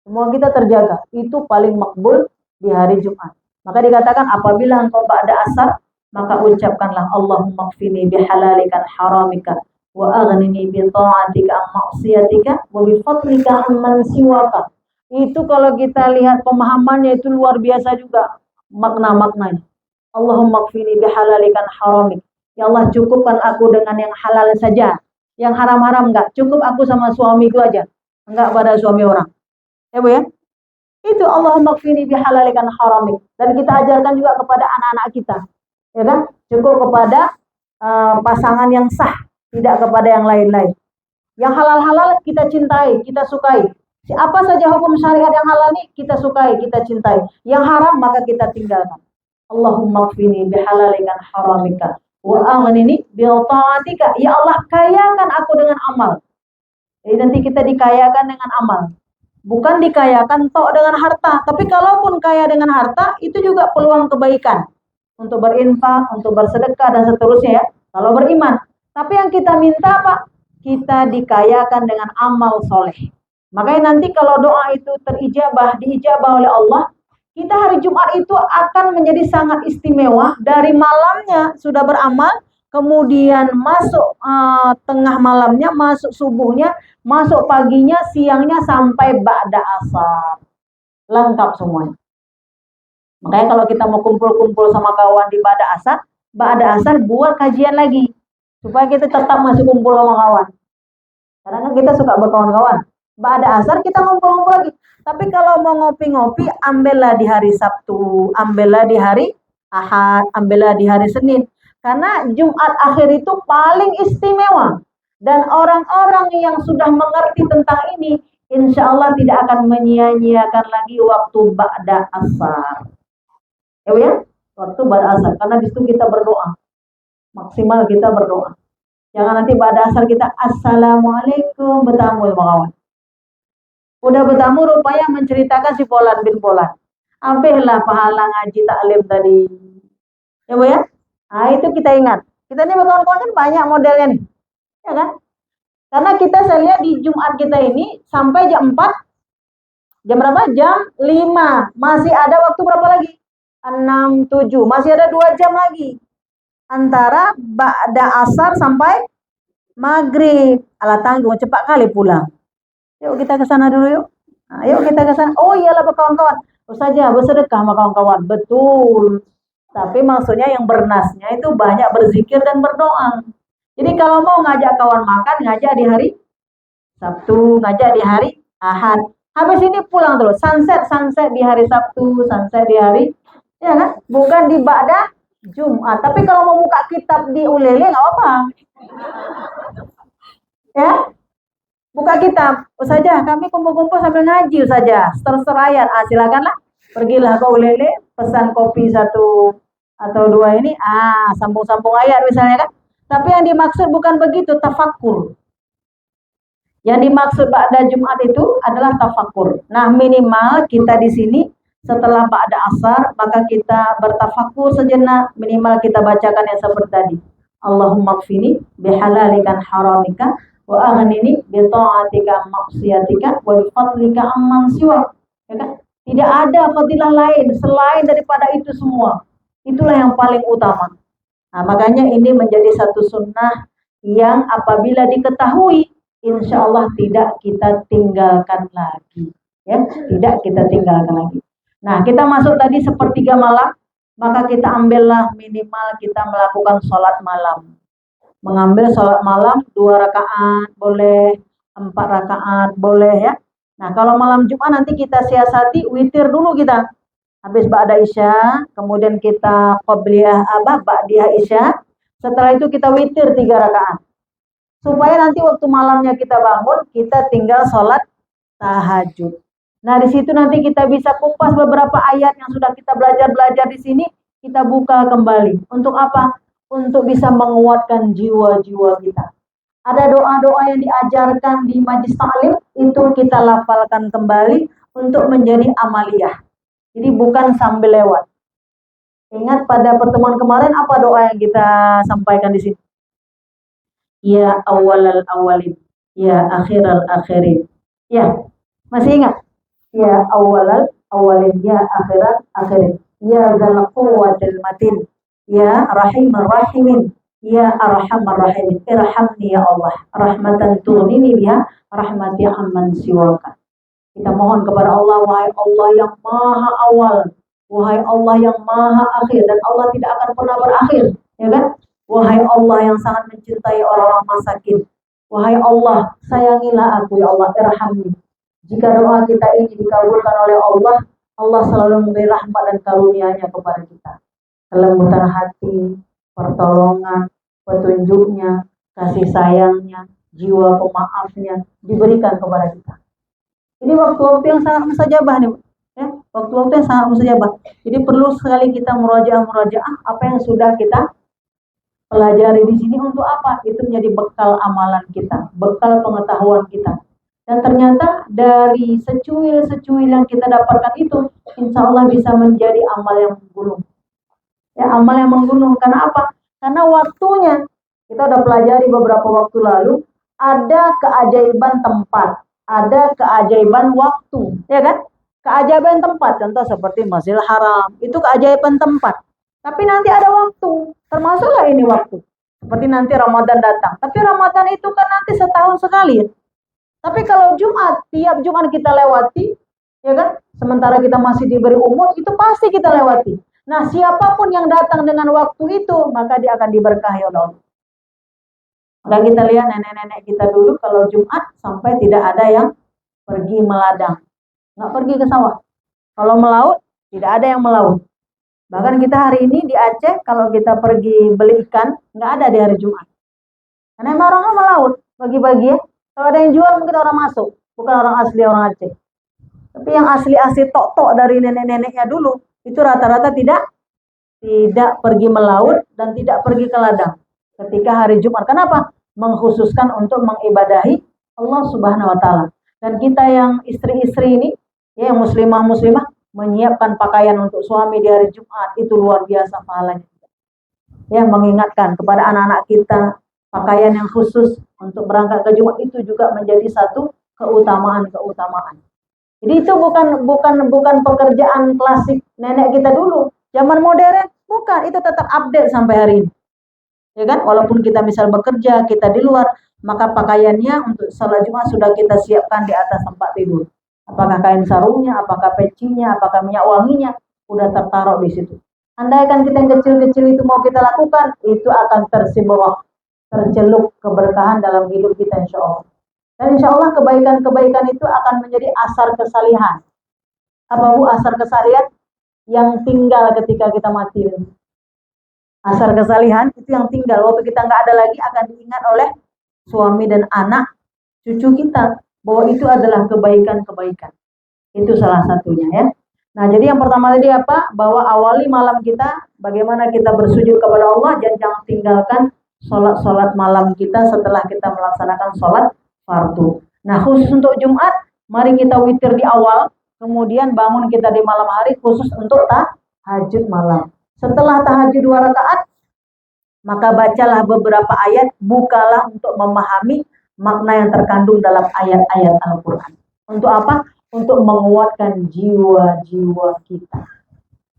Semua kita terjaga. Itu paling makbul di hari Jumat. Maka dikatakan apabila engkau ba'da asar, maka ucapkanlah Allahumma kfini bihalalikan haramika wa aghnini bi ta'atika am maksiatika wa bi fadlika amman siwaka. Itu kalau kita lihat pemahamannya itu luar biasa juga makna-maknanya. Allahumma kfini bihalalikan haramik. Ya Allah, cukupkan aku dengan yang halal saja. Yang haram-haram enggak, cukup aku sama suamiku aja, enggak pada suami orang. Ya Bu ya? Itu Allahumma kfini bihalalikan haramik. Dan kita ajarkan juga kepada anak-anak kita. Ya kan? Cukup kepada pasangan yang sah, tidak kepada yang lain-lain. Yang halal-halal kita cintai, kita sukai. Siapa saja hukum syariat yang halal ini kita sukai, kita cintai. Yang haram maka kita tinggalkan. Allahumma kfini bihalalikan haramika wa aghnini bi ta'atika. Ya Allah, kayakan aku dengan amal. Jadi nanti kita dikayakan dengan amal. Bukan dikayakan tok dengan harta, tapi kalaupun kaya dengan harta itu juga peluang kebaikan untuk berinfak, untuk bersedekah dan seterusnya ya. Kalau beriman. Tapi yang kita minta Pak, kita dikayakan dengan amal soleh. Makanya nanti kalau doa itu diijabah oleh Allah, kita hari Jumat itu akan menjadi sangat istimewa. Dari malamnya sudah beramal, kemudian masuk tengah malamnya, masuk subuhnya, masuk paginya, siangnya, sampai ba'da asar. Lengkap semuanya. Makanya kalau kita mau kumpul-kumpul sama kawan di ba'da asar buat kajian lagi. Supaya kita tetap masih kumpul sama kawan. Karena kan kita suka berkawan-kawan. Ba'da asar kita ngumpul-ngumpul lagi. Tapi kalau mau ngopi-ngopi, ambillah di hari Sabtu, ambillah di hari Ahad, ambillah di hari Senin. Karena Jumat akhir itu paling istimewa. Dan orang-orang yang sudah mengerti tentang ini, insya Allah tidak akan menyia-nyiakan lagi waktu ba'da asar. Ya, waktu ba'da asar. Karena di situ kita berdoa. Maksimal kita berdoa. Jangan nanti ba'da asar kita, Assalamualaikum, bertamu ya kawan. Udah bertamu rupanya menceritakan si Polan bin Polan. Ambillah pahala ngaji taklim tadi. Ya Bu ya? Nah itu kita ingat. Kita ini kawan-kawan kan banyak modelnya nih. Ya kan? Karena saya lihat di Jumat kita ini sampai jam 4. Jam berapa? Jam 5. Masih ada waktu berapa lagi? 6, 7. Masih ada 2 jam lagi. Antara ba'da asar sampai maghrib. Alah tanggung, cepat kali pulang. Yuk kita ke sana dulu yuk. Nah, yuk kita ke sana. Oh iyalah kawan-kawan. Saja bersedekah sama kawan-kawan. Betul. Tapi maksudnya yang bernasnya itu banyak berzikir dan berdoa. Jadi kalau mau ngajak kawan makan, ngajak di hari Sabtu, ngajak di hari Ahad. Habis ini pulang dulu. Sunset di hari Sabtu, sunset di hari, ya kan? Bukan di ba'da Jumat. Tapi kalau mau buka kitab di Ulele nggak apa-apa. Ya, buka kitab. Saja kami kumpul-kumpul sambil ngaji saja. Terserah silakanlah. Pergilah ke Ulele, pesan kopi satu atau dua ini, sambung-sambung ayat misalnya kan. Tapi yang dimaksud bukan begitu, tafakur. Yang dimaksud ba'da Jumat itu adalah tafakur. Nah, minimal kita di sini setelah ba'da asar, maka kita bertafakur sejenak, minimal kita bacakan yang seperti tadi. Allahumma kfini bihalalikan haramika wa aghnini bi ta'atika maksiatika wa bi fadlika amman siwak. Ya kan? Tidak ada fadilah lain selain daripada itu semua. Itulah yang paling utama. Nah, makanya ini menjadi satu sunnah yang apabila diketahui, insya Allah tidak kita tinggalkan lagi. Ya, tidak kita tinggalkan lagi. Nah, kita masuk tadi sepertiga malam, maka kita ambillah minimal kita melakukan sholat malam. Mengambil sholat malam 2 rakaat boleh, 4 rakaat boleh ya. Nah, kalau malam Jumat nanti kita siasati witir dulu kita. Habis ba'da Isya, kemudian kita qabliyah ba'diyah Isya. Setelah itu kita witir 3 rakaat. Supaya nanti waktu malamnya kita bangun, kita tinggal sholat tahajud. Nah, di situ nanti kita bisa kupas beberapa ayat yang sudah kita belajar di sini, kita buka kembali. Untuk apa? Untuk bisa menguatkan jiwa-jiwa kita. Ada doa-doa yang diajarkan di majlis ta'lim, itu kita lafalkan kembali untuk menjadi amaliyah. Jadi bukan sambil lewat. Ingat pada pertemuan kemarin apa doa yang kita sampaikan di sini? Ya awalal awalin, ya akhiral akhirin. Ya, masih ingat? Ya awalal awalin, ya akhirat akhirin. Ya dzal quwwatil matin, ya rahimar rahimin. Ya arhamar rahimin, irhamni ya Allah, rahmatan tughnini biha rahmati amman siwaka. Kita mohon kepada Allah, wahai Allah yang maha awal, wahai Allah yang maha akhir, dan Allah tidak akan pernah berakhir, ya kan? Wahai Allah yang sangat mencintai orang-orang masakin, wahai Allah, sayangilah aku ya Allah, irhamni. Jika doa kita ini dikabulkan oleh Allah, Allah selalu memberi rahmat dan karunia-Nya kepada kita. Kelembutan hati, pertolongan, petunjuknya, kasih sayangnya, jiwa pemaafnya diberikan kepada kita. Ini waktu-waktu yang sangat mustajabah nih, ya, waktu-waktu yang sangat mustajabah. Jadi perlu sekali kita murajaah apa yang sudah kita pelajari di sini untuk apa? Itu menjadi bekal amalan kita, bekal pengetahuan kita. Dan ternyata dari secuil-secuil yang kita dapatkan itu, insya Allah bisa menjadi amal yang menggunung. Ya, amal yang menggunung. Karena apa? Karena waktunya, kita udah pelajari beberapa waktu lalu, ada keajaiban tempat, ada keajaiban waktu, ya kan? Keajaiban tempat, contoh seperti Masjidil Haram, itu keajaiban tempat. Tapi nanti ada waktu, termasuklah ini waktu. Seperti nanti Ramadan datang. Tapi Ramadan itu kan nanti setahun sekali. Tapi kalau Jumat, tiap Jumat kita lewati, ya kan? Sementara kita masih diberi umur, itu pasti kita lewati. Nah, siapapun yang datang dengan waktu itu, maka dia akan diberkahi oleh Allah. Maka kita lihat nenek-nenek kita dulu, kalau Jumat sampai tidak ada yang pergi meladang. Nggak pergi ke sawah. Kalau melaut, tidak ada yang melaut. Bahkan kita hari ini di Aceh, kalau kita pergi beli ikan, nggak ada di hari Jumat. Karena emang orang melaut, bagi-bagi ya. Kalau ada yang jual, mungkin orang masuk. Bukan orang asli orang Aceh. Tapi yang asli-asli tok-tok dari nenek-neneknya dulu, itu rata-rata tidak pergi melaut dan tidak pergi ke ladang ketika hari Jumat. Kenapa? Mengkhususkan untuk mengibadahi Allah Subhanahu wa taala. Dan kita yang istri-istri ini, ya, yang muslimah-muslimah, menyiapkan pakaian untuk suami di hari Jumat, itu luar biasa pahalanya. Ya, mengingatkan kepada anak-anak kita pakaian yang khusus untuk berangkat ke Jumat, itu juga menjadi satu keutamaan. Jadi itu bukan pekerjaan klasik nenek kita dulu, zaman modern, bukan, itu tetap update sampai hari ini. Ya kan? Walaupun kita misal bekerja, kita di luar, maka pakaiannya untuk salat Jumat sudah kita siapkan di atas tempat tidur. Apakah kain sarungnya, apakah pecinya, apakah minyak wanginya, sudah tertaruh di situ. Andaikan kita yang kecil-kecil itu mau kita lakukan, itu akan tercelup keberkahan dalam hidup kita insya Allah. Dan insya Allah kebaikan-kebaikan itu akan menjadi asar kesalihan. Apa Bu asar kesalihan? Yang tinggal ketika kita mati. Asar kesalihan itu yang tinggal. Waktu kita nggak ada lagi akan diingat oleh suami dan anak, cucu kita. Bahwa itu adalah kebaikan-kebaikan. Itu salah satunya ya. Nah jadi yang pertama tadi apa? Bahwa awali malam kita, bagaimana kita bersujud kepada Allah dan jangan tinggalkan sholat malam kita setelah kita melaksanakan sholat fardu. Nah khusus untuk Jumat, mari kita witir di awal, kemudian bangun kita di malam hari khusus untuk tahajud malam. Setelah tahajud 2 rakaat, maka bacalah beberapa ayat, bukalah untuk memahami makna yang terkandung dalam ayat-ayat Al-Quran. Untuk apa? Untuk menguatkan jiwa-jiwa kita.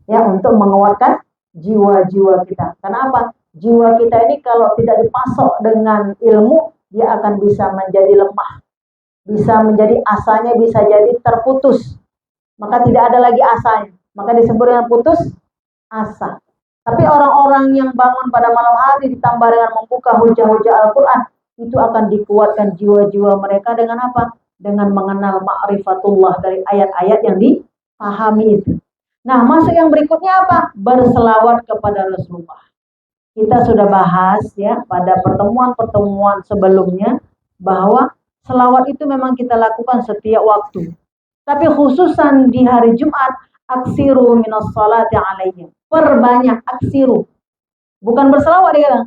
Ya, untuk menguatkan jiwa-jiwa kita. Karena apa? Jiwa kita ini kalau tidak dipasok dengan ilmu, dia akan bisa menjadi lemah. Bisa menjadi asanya, bisa jadi terputus. Maka tidak ada lagi asanya. Maka disebut dengan putus asa. Tapi orang-orang yang bangun pada malam hari ditambah dengan membuka hujah-hujah Al-Quran, itu akan dikuatkan jiwa-jiwa mereka dengan apa? Dengan mengenal ma'rifatullah dari ayat-ayat yang dipahami itu. Nah, masuk yang berikutnya apa? Berselawat kepada Rasulullah. Kita sudah bahas ya pada pertemuan-pertemuan sebelumnya bahwa selawat itu memang kita lakukan setiap waktu. Tapi khususan di hari Jumat, aksiru minas salati alaihi. Perbanyak aksiru. Bukan berselawat dia.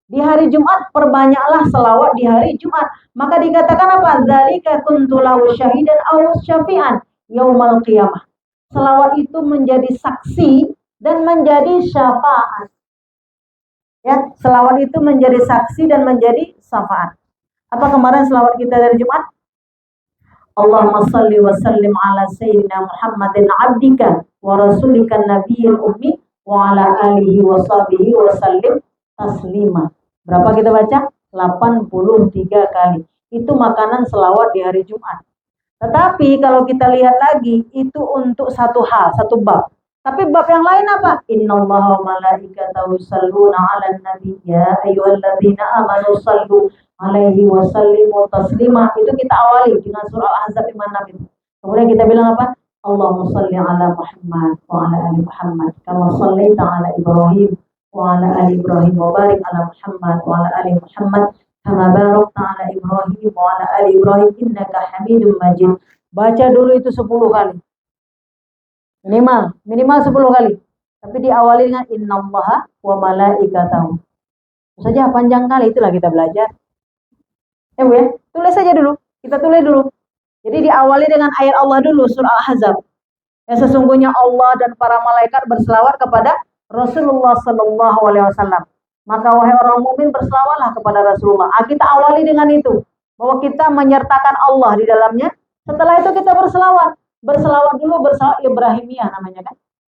Di hari Jumat perbanyaklah selawat di hari Jumat. Maka dikatakan apa? Dzalika kuntu lahu syahidan aw syafi'an yaumal qiyamah. Selawat itu menjadi saksi dan menjadi syafaat. Ya, selawat itu menjadi saksi dan menjadi syafaat. Apa kemarin selawat kita dari Jumat? Allahumma salli wa sallim ala sayyidina Muhammadin abdika wa rasulika nabiyil ummi wa ala alihi wa sahbihi wa sallim taslima. Berapa kita baca? 83 kali. Itu makanan selawat di hari Jumat. Tetapi kalau kita lihat lagi, itu untuk satu hal, satu bab. Tapi bab yang lain apa? Innallaha wa malaikatahu yusholluna 'alan nabiy ya ayyuhalladzina amanu shallu 'alaihi wa sallimu taslima. Itu kita awali dengan surah Al-Ahzab 56. Kemudian kita bilang apa? Allahumma shalli 'ala Muhammad wa 'ala ali Muhammad kama shallaita 'ala Ibrahim wa 'ala ali Ibrahim wa barik 'ala Muhammad wa 'ala ali Muhammad kama barakta 'ala Ibrahim wa 'ala ali Ibrahim innaka Hamidum Majid. Baca dulu itu 10 kali. Minimal 10 kali. Tapi diawali dengan innallaha wa malaikatahu. Saja panjang kali, itulah kita belajar. Ya Bu ya, tulis saja dulu. Kita tulis dulu. Jadi diawali dengan ayat Allah dulu, surah Al-Ahzab. Ya sesungguhnya Allah dan para malaikat berselawat kepada Rasulullah sallallahu alaihi wasallam. Maka wahai orang mukmin berselawatlah kepada Rasulullah. Kita awali dengan itu, bahwa kita menyertakan Allah di dalamnya. Setelah itu kita berselawat. Berselawat dulu, berselawat Ibrahimiyah namanya kan.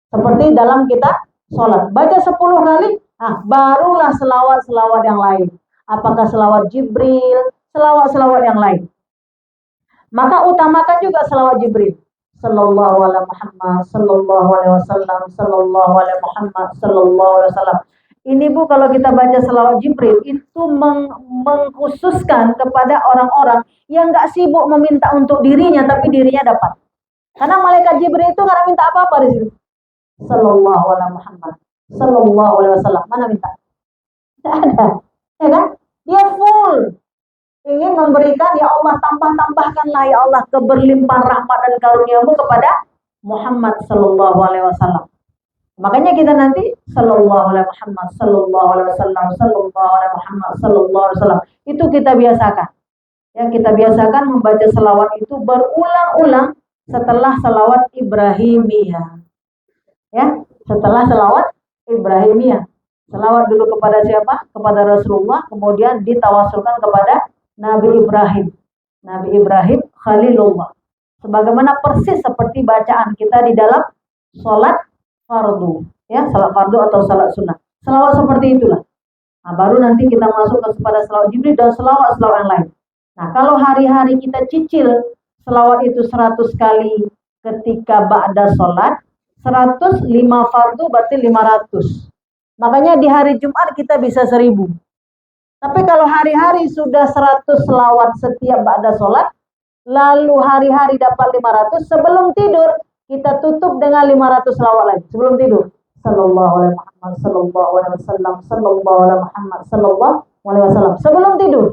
Seperti dalam kita sholat. Baca 10 kali, nah barulah selawat-selawat yang lain. Apakah selawat Jibril, selawat-selawat yang lain. Maka utamakan juga selawat Jibril. Sallallahu alaihi Muhammad, sallallahu alaihi wasallam, sallallahu alaihi Muhammad, sallallahu alaihi wasallam. Ini Bu, kalau kita baca selawat Jibril, itu mengkhususkan kepada orang-orang yang gak sibuk meminta untuk dirinya, tapi dirinya dapat. Karena malaikat Jibril itu nggak minta apa-apa di situ. Sallallahu alaihi Muhammad, sallallahu alaihi wasallam. Mana minta? Tidak ada. Ya kan? Dia full ingin memberikan, ya Allah tambahkanlah ya Allah keberlimpahan rahmat dan karunia-Mu kepada Muhammad sallallahu alaihi wasallam. Makanya kita nanti sallallahu alaihi Muhammad, sallallahu alaihi wasallam, sallallahu alaihi Muhammad, sallallahu alaihi wasallam. Itu kita biasakan. Ya, kita biasakan membaca selawat itu berulang-ulang setelah selawat Ibrahimiyah. Ya, setelah selawat Ibrahimiyah. Selawat dulu kepada siapa? Kepada Rasulullah, kemudian ditawasulkan kepada Nabi Ibrahim. Nabi Ibrahim Khalilullah. Sebagaimana persis seperti bacaan kita di dalam sholat fardu. Ya, sholat fardu atau sholat sunnah. Selawat seperti itulah. Nah, baru nanti kita masuk kepada selawat Jibril dan selawat-selawat yang lain. Nah, kalau hari-hari kita cicil selawat itu 100 kali ketika ba'da sholat, 105 fardu berarti 500. Makanya di hari Jumat kita bisa 1000. Tapi kalau hari-hari sudah 100 selawat setiap ba'da sholat, lalu hari-hari dapat 500, sebelum tidur kita tutup dengan 500 selawat lagi sebelum tidur. Sallallahu alaihi Muhammad, sallallahu alaihi wasallam, sallallahu alaihi Muhammad, sallallahu alaihi wasallam. Sebelum tidur.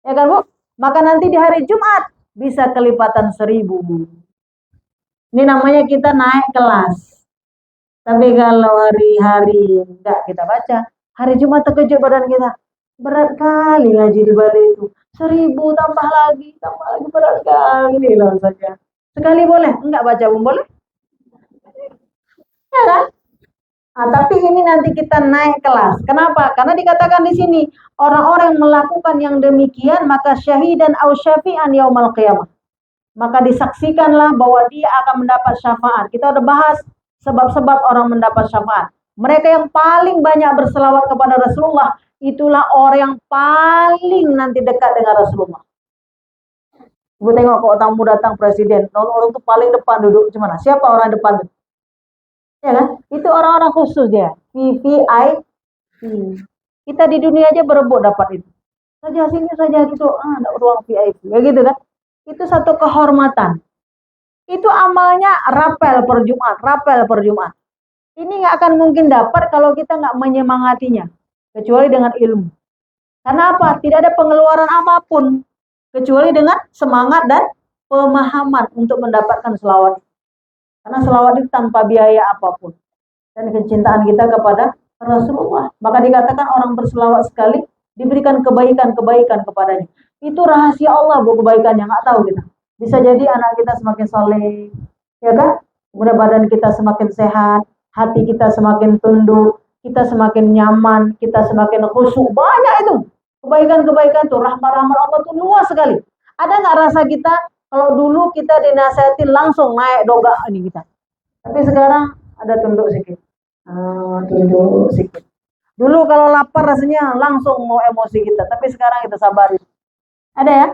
Ya kan, Bu? Maka nanti di hari Jumat bisa kelipatan 1000. Ini namanya kita naik kelas. Tapi kalau hari-hari enggak kita baca, hari Jumat terkejut badan kita. Berat kali ngaji di Bali itu. 1000 tambah lagi berat kali lah saja. Sekali boleh, enggak baca pun boleh. Ya kan? Nah, tapi ini nanti kita naik kelas. Kenapa? Karena dikatakan di sini orang-orang yang melakukan yang demikian maka syahidan au syafi'an yaumal qiyamah. Maka disaksikanlah bahwa dia akan mendapat syafaat. Kita udah bahas sebab-sebab orang mendapat syafaat. Mereka yang paling banyak berselawat kepada Rasulullah, itulah orang yang paling nanti dekat dengan Rasulullah. Ibu tengok kalau tamu datang presiden, orang itu paling depan duduk gimana? Siapa orang depan itu? Ya kan? Itu orang-orang khusus dia, VVIP. Kita di dunia aja berebut dapat itu. Saja sini saja duduk, ada ruang VIP. Ya gitu kan? Itu satu kehormatan. Itu amalnya rapel per Jumat. Ini nggak akan mungkin dapat kalau kita nggak menyemangatinya, kecuali dengan ilmu. Karena apa? Tidak ada pengeluaran apapun, kecuali dengan semangat dan pemahaman untuk mendapatkan selawat. Karena selawat itu tanpa biaya apapun. Dan kecintaan kita kepada Rasulullah. Maka dikatakan orang berselawat sekali, diberikan kebaikan-kebaikan kepadanya. Itu rahasia Allah, bu, kebaikannya. Nggak tahu kita. Bisa jadi anak kita semakin soleh, ya kan? Kemudian badan kita semakin sehat, hati kita semakin tunduk, kita semakin nyaman, kita semakin khusyuk. Banyak itu. Kebaikan-kebaikan itu, rahmat-rahmat Allah itu luas sekali. Ada nggak rasa kita, kalau dulu kita dinasihati langsung naik doga ini kita. Tapi sekarang ada tunduk sedikit. Tunduk sedikit. Dulu kalau lapar rasanya langsung mau emosi kita. Tapi sekarang kita sabarin. Ada ya?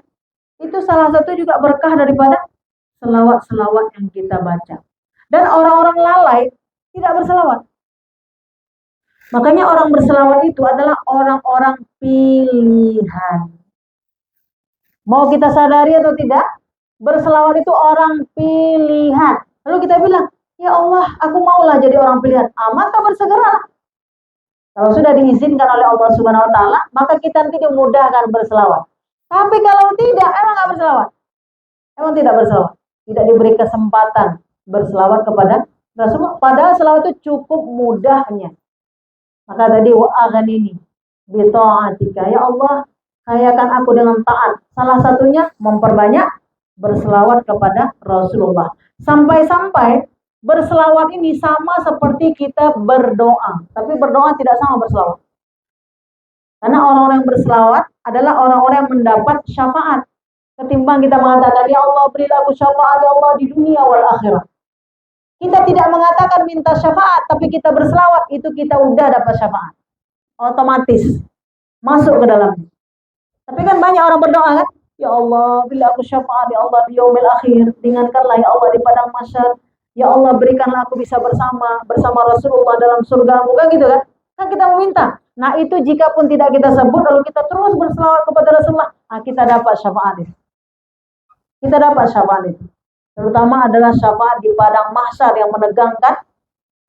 Itu salah satu juga berkah daripada selawat-selawat yang kita baca. Dan orang-orang lalai tidak berselawat. Makanya orang berselawat itu adalah orang-orang pilihan. Mau kita sadari atau tidak, berselawat itu orang pilihan. Lalu kita bilang, ya Allah, aku maulah jadi orang pilihan. Maka bersegeralah. Kalau sudah diizinkan oleh Allah Subhanahu Wa Taala, maka kita nanti dimudahkan berselawat. Tapi kalau tidak, emang nggak berselawat. Emang tidak berselawat. Tidak diberi kesempatan berselawat kepada Rasulullah. Padahal selawat itu cukup mudahnya. Maka tadi wa'aghanini bi ta'atika. Ya Allah, kayakan aku dengan taat. Salah satunya memperbanyak berselawat kepada Rasulullah. Sampai-sampai berselawat ini sama seperti kita berdoa. Tapi berdoa tidak sama berselawat. Karena orang-orang yang berselawat adalah orang-orang yang mendapat syafaat. Ketimbang kita mengatakan, ya Allah berilah aku syafaat, ya Allah di dunia wal akhirat. Kita tidak mengatakan minta syafaat, tapi kita berselawat, itu kita udah dapat syafaat. Otomatis masuk ke dalamnya. Tapi kan banyak orang berdoa kan, ya Allah berilah aku syafaat, ya Allah di yaumil akhir, ringankanlah ya Allah di padang mahsyar, ya Allah berikanlah aku bisa bersama Rasulullah dalam surga, bukan gitu kan? Kan kita meminta. Nah itu jika pun tidak kita sebut, lalu kita terus berselawat kepada Rasulullah, kita dapat syafaat itu. Kita dapat syafaat itu. Terutama adalah syafaat di padang mahsyar yang menegangkan,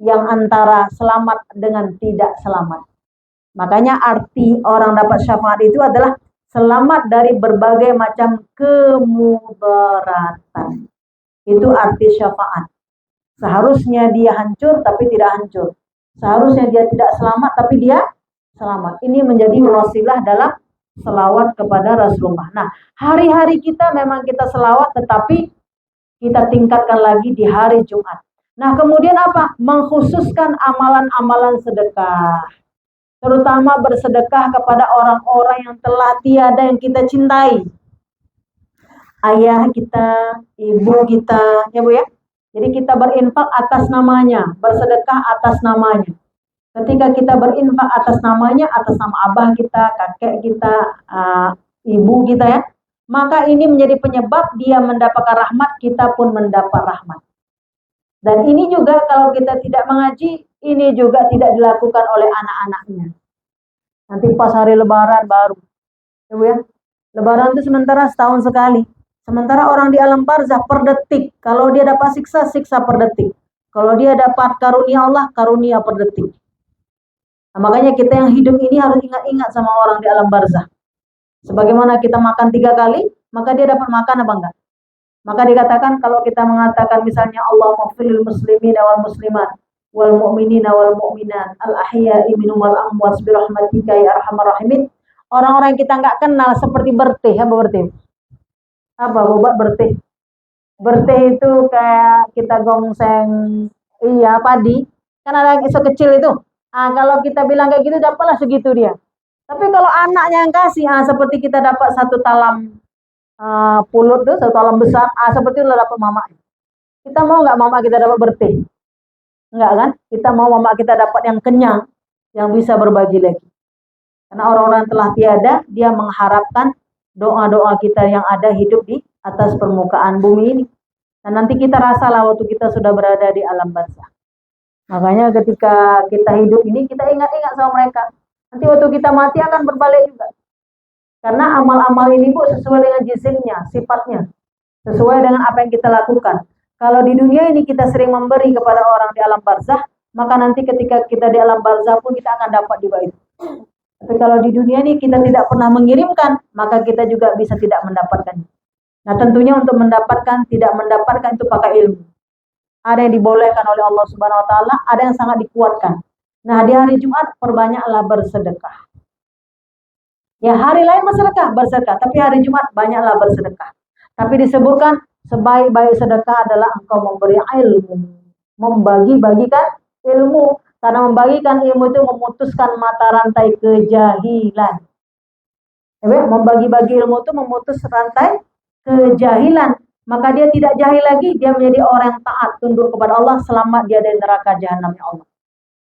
yang antara selamat dengan tidak selamat. Makanya arti orang dapat syafaat itu adalah selamat dari berbagai macam kemudaratan. Itu arti syafaat. Seharusnya dia hancur tapi tidak hancur. Seharusnya dia tidak selamat tapi dia selamat. Ini menjadi wasilah dalam selawat kepada Rasulullah. Nah, hari-hari kita memang kita selawat, tetapi kita tingkatkan lagi di hari Jumat. Nah, kemudian apa? Mengkhususkan amalan-amalan sedekah. Terutama bersedekah kepada orang-orang yang telah tiada yang kita cintai. Ayah kita, ibu kita, ya Bu ya. Jadi kita berinfak atas namanya, bersedekah atas namanya. Ketika kita berinfak atas namanya, atas nama abah kita, kakek kita, ibu kita ya, maka ini menjadi penyebab dia mendapatkan rahmat, kita pun mendapat rahmat. Dan ini juga kalau kita tidak mengaji, ini juga tidak dilakukan oleh anak-anaknya. Nanti pas hari Lebaran baru. Ya. Lebaran itu sementara setahun sekali. Sementara orang di alam barzah per detik. Kalau dia dapat siksa, siksa per detik. Kalau dia dapat karunia Allah, karunia per detik. Nah, makanya kita yang hidup ini harus ingat-ingat sama orang di alam barzah. Sebagaimana kita makan 3 kali, maka dia dapat makan apa enggak? Maka dikatakan kalau kita mengatakan misalnya Allah maghfiril muslimin wal muslimat wal mu'minina wal mu'minat al ahya'i minhum wal amwat bi rahmatika ya arhamar rahimin. Orang-orang yang kita enggak kenal seperti berteh, apa berteh? Apa obat berteh? Berteh itu kayak kita gongseng padi. Kan ada iso kecil itu. Kalau kita bilang kayak gitu dapatlah segitu dia. Tapi kalau anaknya yang kasih, seperti kita dapat satu talam pulut tuh, satu talam besar, seperti itu dapat mama. Kita mau nggak mama kita dapat berteh? Enggak kan? Kita mau mama kita dapat yang kenyang, yang bisa berbagi lagi. Karena orang-orang telah tiada, dia mengharapkan doa-doa kita yang ada hidup di atas permukaan bumi ini. Dan nanti kita rasalah waktu kita sudah berada di alam barzah. Makanya ketika kita hidup ini, kita ingat-ingat sama mereka. Nanti waktu kita mati akan berbalik juga. Karena amal-amal ini Bu sesuai dengan jisimnya, sifatnya. Sesuai dengan apa yang kita lakukan. Kalau di dunia ini kita sering memberi kepada orang di alam barzah, maka nanti ketika kita di alam barzah pun kita akan dapat juga itu. Tapi kalau di dunia ini kita tidak pernah mengirimkan, maka kita juga bisa tidak mendapatkan. Nah tentunya untuk mendapatkan, tidak mendapatkan itu pakai ilmu. Ada yang dibolehkan oleh Allah Subhanahu Wa Taala, ada yang sangat dikuatkan. Nah di hari Jumat perbanyaklah bersedekah. Ya hari lain bersedekah, tapi hari Jumat banyaklah bersedekah. Tapi disebutkan sebaik-baik sedekah adalah engkau memberi ilmu, membagi-bagikan ilmu. Karena membagikan ilmu itu memutuskan mata rantai kejahilan. Membagi-bagi ilmu itu memutus rantai kejahilan. Maka dia tidak jahil lagi, dia menjadi orang yang taat, tunduk kepada Allah, selamat dia dari neraka jahanam ya Allah.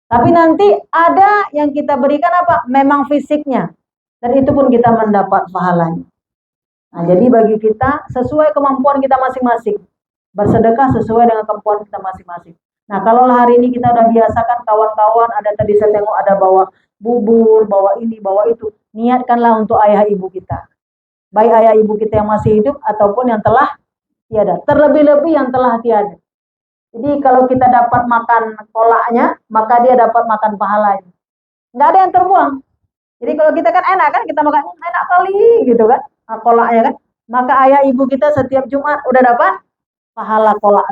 Tapi nanti ada yang kita berikan apa? Memang fisiknya. Dan itu pun kita mendapat pahalanya. Nah, jadi bagi kita sesuai kemampuan kita masing-masing. Bersedekah sesuai dengan kemampuan kita masing-masing. Nah, kalau hari ini kita udah biasakan kawan-kawan, ada tadi saya tengok ada bawa bubur, bawa ini, bawa itu. Niatkanlah untuk ayah ibu kita. Baik ayah ibu kita yang masih hidup ataupun yang telah tiada. Terlebih-lebih yang telah tiada. Jadi kalau kita dapat makan kolaknya, maka dia dapat makan pahalanya. Nggak ada yang terbuang. Jadi kalau kita kan enak kan, kita makan enak kali gitu kan, kolaknya kan. Maka ayah ibu kita setiap Jumat udah dapat pahala kolak.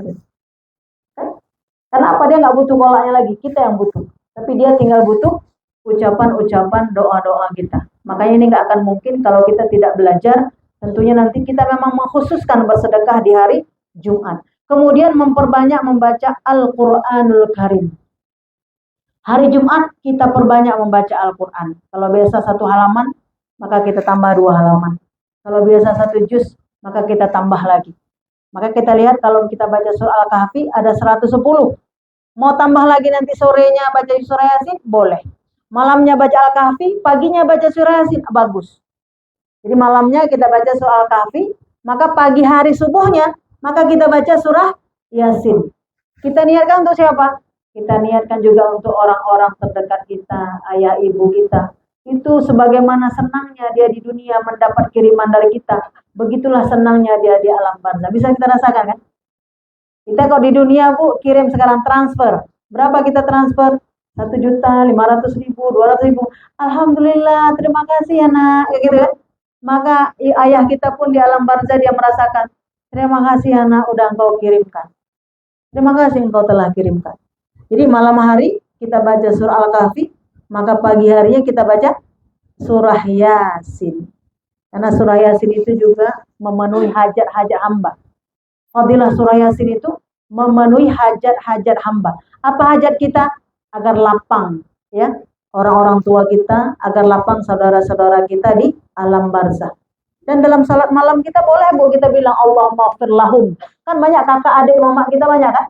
Karena apa? Dia nggak butuh kolaknya lagi, kita yang butuh. Tapi dia tinggal butuh ucapan-ucapan doa-doa kita. Makanya ini nggak akan mungkin kalau kita tidak belajar. Tentunya nanti kita memang mengkhususkan bersedekah di hari Jumat. Kemudian memperbanyak membaca Al-Quranul Karim. Hari Jumat kita perbanyak membaca Al-Quran. Kalau biasa 1 halaman, maka kita tambah 2 halaman. Kalau biasa 1 juz, maka kita tambah lagi. Maka kita lihat kalau kita baca surah Al-Kahfi ada 110. Mau tambah lagi nanti sorenya baca surah Yasin, boleh. Malamnya baca Al-Kahfi, paginya baca surah Yasin, bagus. Jadi malamnya kita baca surah Al-Kahfi, maka pagi hari subuhnya, maka kita baca surah Yasin. Kita niatkan untuk siapa? Kita niatkan juga untuk orang-orang terdekat kita, ayah ibu kita. Itu sebagaimana senangnya dia di dunia mendapat kiriman dari kita. Begitulah senangnya dia di alam barzah. Bisa kita rasakan kan? Kita kok di dunia Bu, kirim sekarang transfer. Berapa kita transfer? 1.500.000, 200.000. Alhamdulillah, terima kasih ya nak. Kayak gitu kan? Maka ayah kita pun di alam barzah dia merasakan. Terima kasih ya nak, udah engkau kirimkan. Terima kasih engkau telah kirimkan. Jadi malam hari kita baca surah Al-Kahfi, maka pagi harinya kita baca surah Yasin. Karena surah Yasin itu juga memenuhi hajat-hajat hamba. Fadilah surah Yasin itu memenuhi hajat-hajat hamba. Apa hajat kita? Agar lapang, ya, orang-orang tua kita, agar lapang saudara-saudara kita di alam barzah. Dan dalam salat malam kita boleh Bu kita bilang Allahumma ighfir lahum. Kan banyak kakak adik mama kita banyak kan?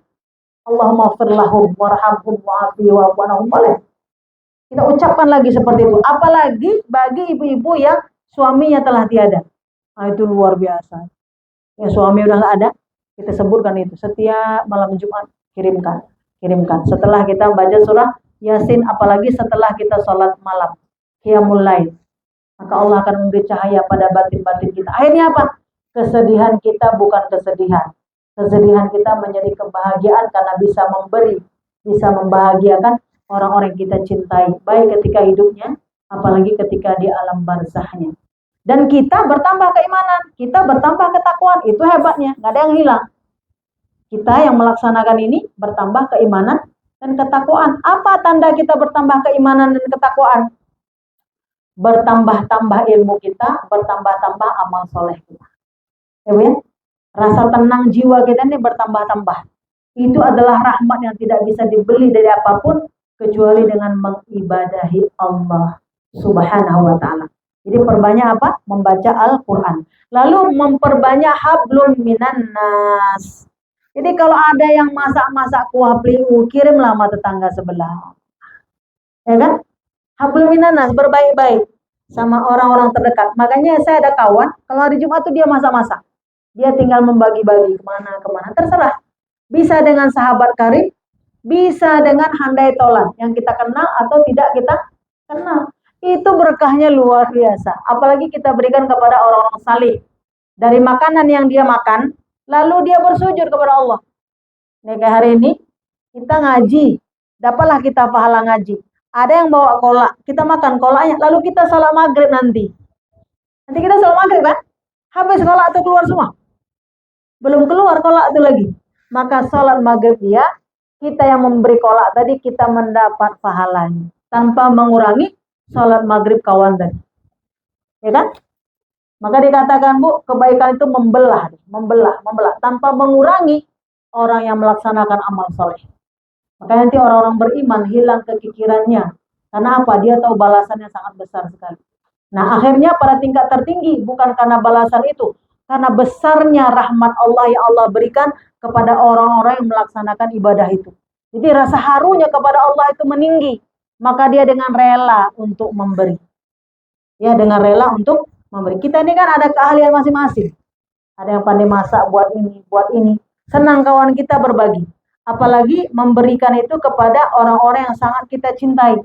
Allahumma ighfir lahum warhamhum wa'afi wa'fu anhum, boleh. Kita ucapkan lagi seperti itu. Apalagi bagi ibu-ibu yang suaminya telah tiada. Nah, itu luar biasa. Ya suami udah nggak ada, kita sebutkan itu. Setiap malam Jumat kirimkan. Setelah kita baca surah Yasin, apalagi setelah kita sholat malam. qiyamul lail. Maka Allah akan memberi cahaya pada batin-batin kita. Akhirnya apa? Kesedihan kita bukan kesedihan. Kesedihan kita menjadi kebahagiaan karena bisa memberi, bisa membahagiakan orang-orang yang kita cintai, baik ketika hidupnya, apalagi ketika di alam barzahnya. Dan kita bertambah keimanan, kita bertambah ketakwaan, itu hebatnya, nggak ada yang hilang. Kita yang melaksanakan ini bertambah keimanan dan ketakwaan. Apa tanda kita bertambah keimanan dan ketakwaan? Bertambah-tambah ilmu kita, bertambah-tambah amal soleh kita. Ya, rasa tenang jiwa kita ini bertambah-tambah. Itu adalah rahmat yang tidak bisa dibeli dari apapun kecuali dengan mengibadahi Allah Subhanahu wa ta'ala. Jadi perbanyak apa? Membaca Al-Quran. Lalu memperbanyak hablum minan nas. Jadi kalau ada yang masak-masak kuah peliu, kirimlah sama tetangga sebelah. Ya kan? Hablum minan nas, berbaik-baik sama orang-orang terdekat. Makanya saya ada kawan, kalau hari Jumat tuh dia masak-masak. Dia tinggal membagi-bagi kemana-kemana. Terserah. Bisa dengan sahabat karib, bisa dengan handai tolan yang kita kenal atau tidak kita kenal. Itu berkahnya luar biasa. Apalagi kita berikan kepada orang-orang salih. Dari makanan yang dia makan, lalu dia bersujud kepada Allah. Nih kayak hari ini, kita ngaji. Dapatlah kita pahala ngaji. Ada yang bawa kolak, kita makan kolaknya, lalu kita salat maghrib nanti. Nanti kita salat maghrib kan? Habis kolak itu keluar semua. Belum keluar kolak itu lagi. Maka salat maghrib dia, kita yang memberi kolak tadi, kita mendapat pahalanya. Tanpa mengurangi salat maghrib kawan tadi. Ya kan? Maka dikatakan Bu, kebaikan itu membelah. Tanpa mengurangi orang yang melaksanakan amal soleh. Maka nanti orang-orang beriman hilang kekikirannya. Karena apa? Dia tahu balasannya sangat besar sekali. Nah akhirnya pada tingkat tertinggi bukan karena balasan itu. Karena besarnya rahmat Allah yang Allah berikan kepada orang-orang yang melaksanakan ibadah itu. Jadi rasa harunya kepada Allah itu meninggi. Maka dia dengan rela untuk memberi. Ya dengan rela untuk memberi. Kita ini kan ada keahlian masing-masing. Ada yang pandai masak buat ini. Senang kawan kita berbagi. Apalagi memberikan itu kepada orang-orang yang sangat kita cintai.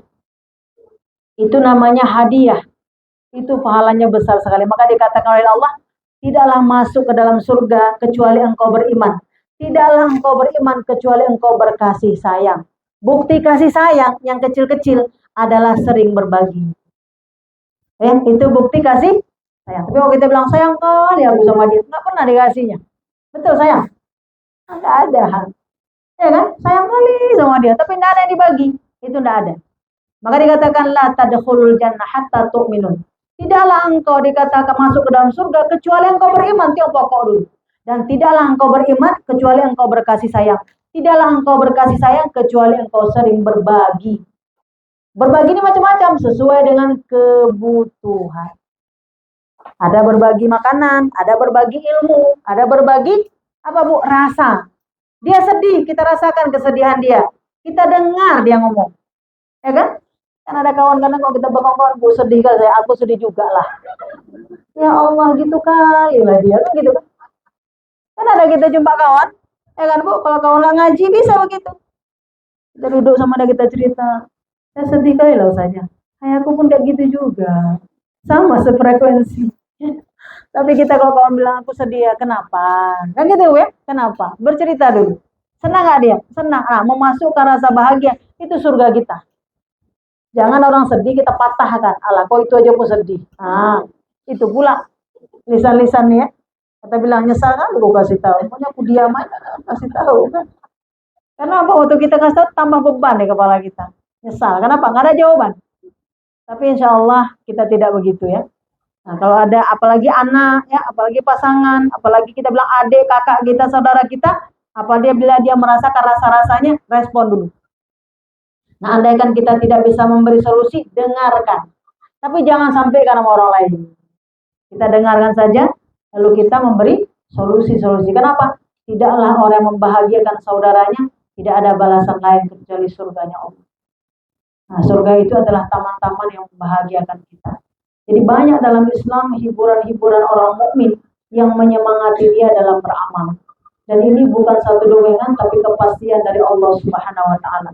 Itu namanya hadiah. Itu pahalanya besar sekali. Maka dikatakan oleh Allah, tidaklah masuk ke dalam surga kecuali engkau beriman. Tidaklah engkau beriman kecuali engkau berkasih sayang. Bukti kasih sayang yang kecil-kecil adalah sering berbagi. Itu bukti kasih sayang. Tapi kalau kita bilang sayang kali aku sama dia, nggak pernah dikasihnya. Betul sayang? Nggak ada. Ya kan? Sayang kali sama dia, tapi nggak ada yang dibagi. Itu nggak ada. Maka dikatakan la tadkhulul jannah hatta tu'minun. Tidaklah engkau dikatakan masuk ke dalam surga kecuali engkau beriman. Itu pokok dulu. Dan tidaklah engkau beriman kecuali engkau berkasih sayang. Tidaklah engkau berkasih sayang kecuali engkau sering berbagi. Berbagi ini macam-macam sesuai dengan kebutuhan. Ada berbagi makanan, ada berbagi ilmu, ada berbagi apa Bu? Rasa. Dia sedih, kita rasakan kesedihan dia. Kita dengar dia ngomong. Ya kan? Kan ada kawan-kawan kalau kita berkawan, Bu sedih kan saya, aku sedih juga lah. Ya Allah gitu kali lah dia, kan gitu kan? Kan ada kita jumpa kawan, ya kan Bu, kalau kawan nggak ngaji bisa begitu. Kita duduk sama dia kita cerita, saya sedih kali lah saja. Kayak aku pun kayak gitu juga, sama sefrekuensi. Tapi kita kalau kawan bilang aku sedih ya, kenapa? Kan gitu ya, kenapa? Bercerita dulu. Senang nggak dia? Senang. Memasukkan rasa bahagia itu surga kita. Jangan orang sedih kita patahkan. Alah, kok itu aja aku sedih. Itu pula lisan-lisan ya. Kita bilang nyesal kan, aku kasih tahu. Pokoknya aku diam aja, kasih tahu kan. Karena apa? Waktu kita kasih tahu tambah beban di kepala kita. Nyesal. Kenapa? Nggak ada jawaban. Tapi insya Allah kita tidak begitu ya. Nah, kalau ada apalagi anak ya, apalagi pasangan, apalagi kita bilang adik, kakak kita, saudara kita, bila dia merasakan rasa-rasanya, respon dulu. Nah, andaikan kita tidak bisa memberi solusi, dengarkan. Tapi jangan sampaikan sama orang lain. Kita dengarkan saja, lalu kita memberi solusi-solusi. Kenapa? Tidaklah orang yang membahagiakan saudaranya, tidak ada balasan lain kecuali surganya Allah. Nah, surga itu adalah taman-taman yang membahagiakan kita. Jadi banyak dalam Islam hiburan-hiburan orang mukmin yang menyemangati dia dalam beramal. Dan ini bukan satu dongeng, tapi kepastian dari Allah Subhanahu wa taala.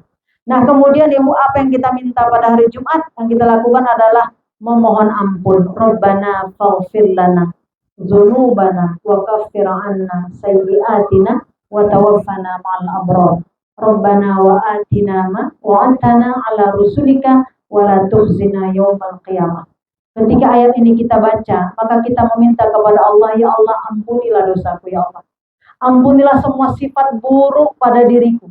Nah, kemudian Ibu, apa yang kita minta pada hari Jumat? Yang kita lakukan adalah memohon ampun. Rabbana faghfir lana dzunubana wa kaffir 'anna sayyi'atina wa tawaffana ma'al abrar. Rabbana wa atina ma wa'adtana 'ala rusulika wa la tukhzina yaumal qiyamah. Ketika ayat ini kita baca, maka kita meminta kepada Allah, ya Allah, ampunilah dosaku, ya Allah. Ampunilah semua sifat buruk pada diriku.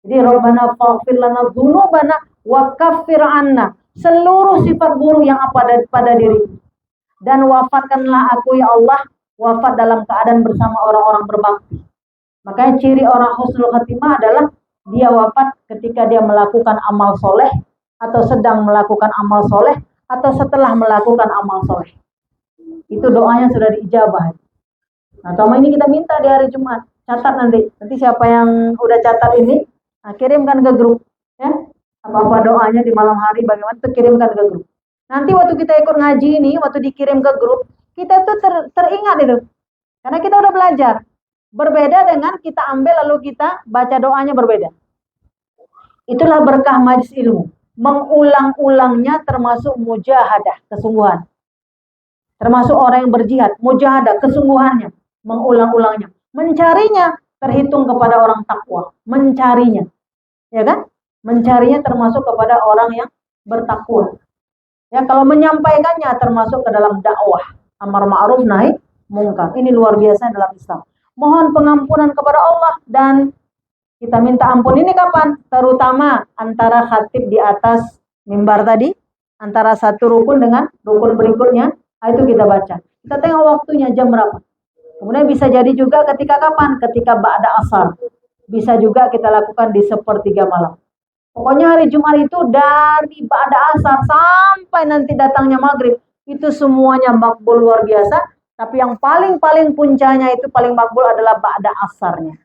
Jadi Rabbana faghfir lana dzunubana wa kaffir 'anna, seluruh sifat buruk yang pada diriku. Dan wafatkanlah aku, ya Allah, wafat dalam keadaan bersama orang-orang berbakti. Makanya ciri orang husnul khatimah adalah dia wafat ketika dia melakukan amal soleh, atau sedang melakukan amal soleh, atau setelah melakukan amal soleh. Itu doanya sudah diijabah. Nah, sama ini kita minta di hari Jumat. Catat nanti siapa yang udah catat ini, nah, kirimkan ke grup, ya. Apa-apa doanya di malam hari bagaimana tuh kirimkan ke grup. Nanti waktu kita ikut ngaji ini, waktu dikirim ke grup, kita tuh teringat itu. Karena kita udah belajar. Berbeda dengan kita ambil lalu kita baca doanya berbeda. Itulah berkah majlis ilmu. Mengulang-ulangnya termasuk mujahadah, kesungguhan. Termasuk orang yang berjihad, mujahadah, kesungguhannya. Mengulang-ulangnya. Mencarinya terhitung kepada orang takwa. Mencarinya. Ya kan? Mencarinya termasuk kepada orang yang bertakwa. Ya, kalau menyampaikannya termasuk ke dalam dakwah. Amar ma'ruf nahi mungkar. Ini luar biasa dalam Islam. Mohon pengampunan kepada Allah dan kita minta ampun ini kapan? Terutama antara khatib di atas mimbar tadi, antara satu rukun dengan rukun berikutnya, itu kita baca. Kita tengok waktunya jam berapa. Kemudian bisa jadi juga ketika kapan? Ketika ba'da asar. Bisa juga kita lakukan di sepertiga malam. Pokoknya hari Jumat itu dari ba'da asar sampai nanti datangnya maghrib, itu semuanya makbul luar biasa. Tapi yang paling puncanya itu paling makbul adalah ba'da asarnya.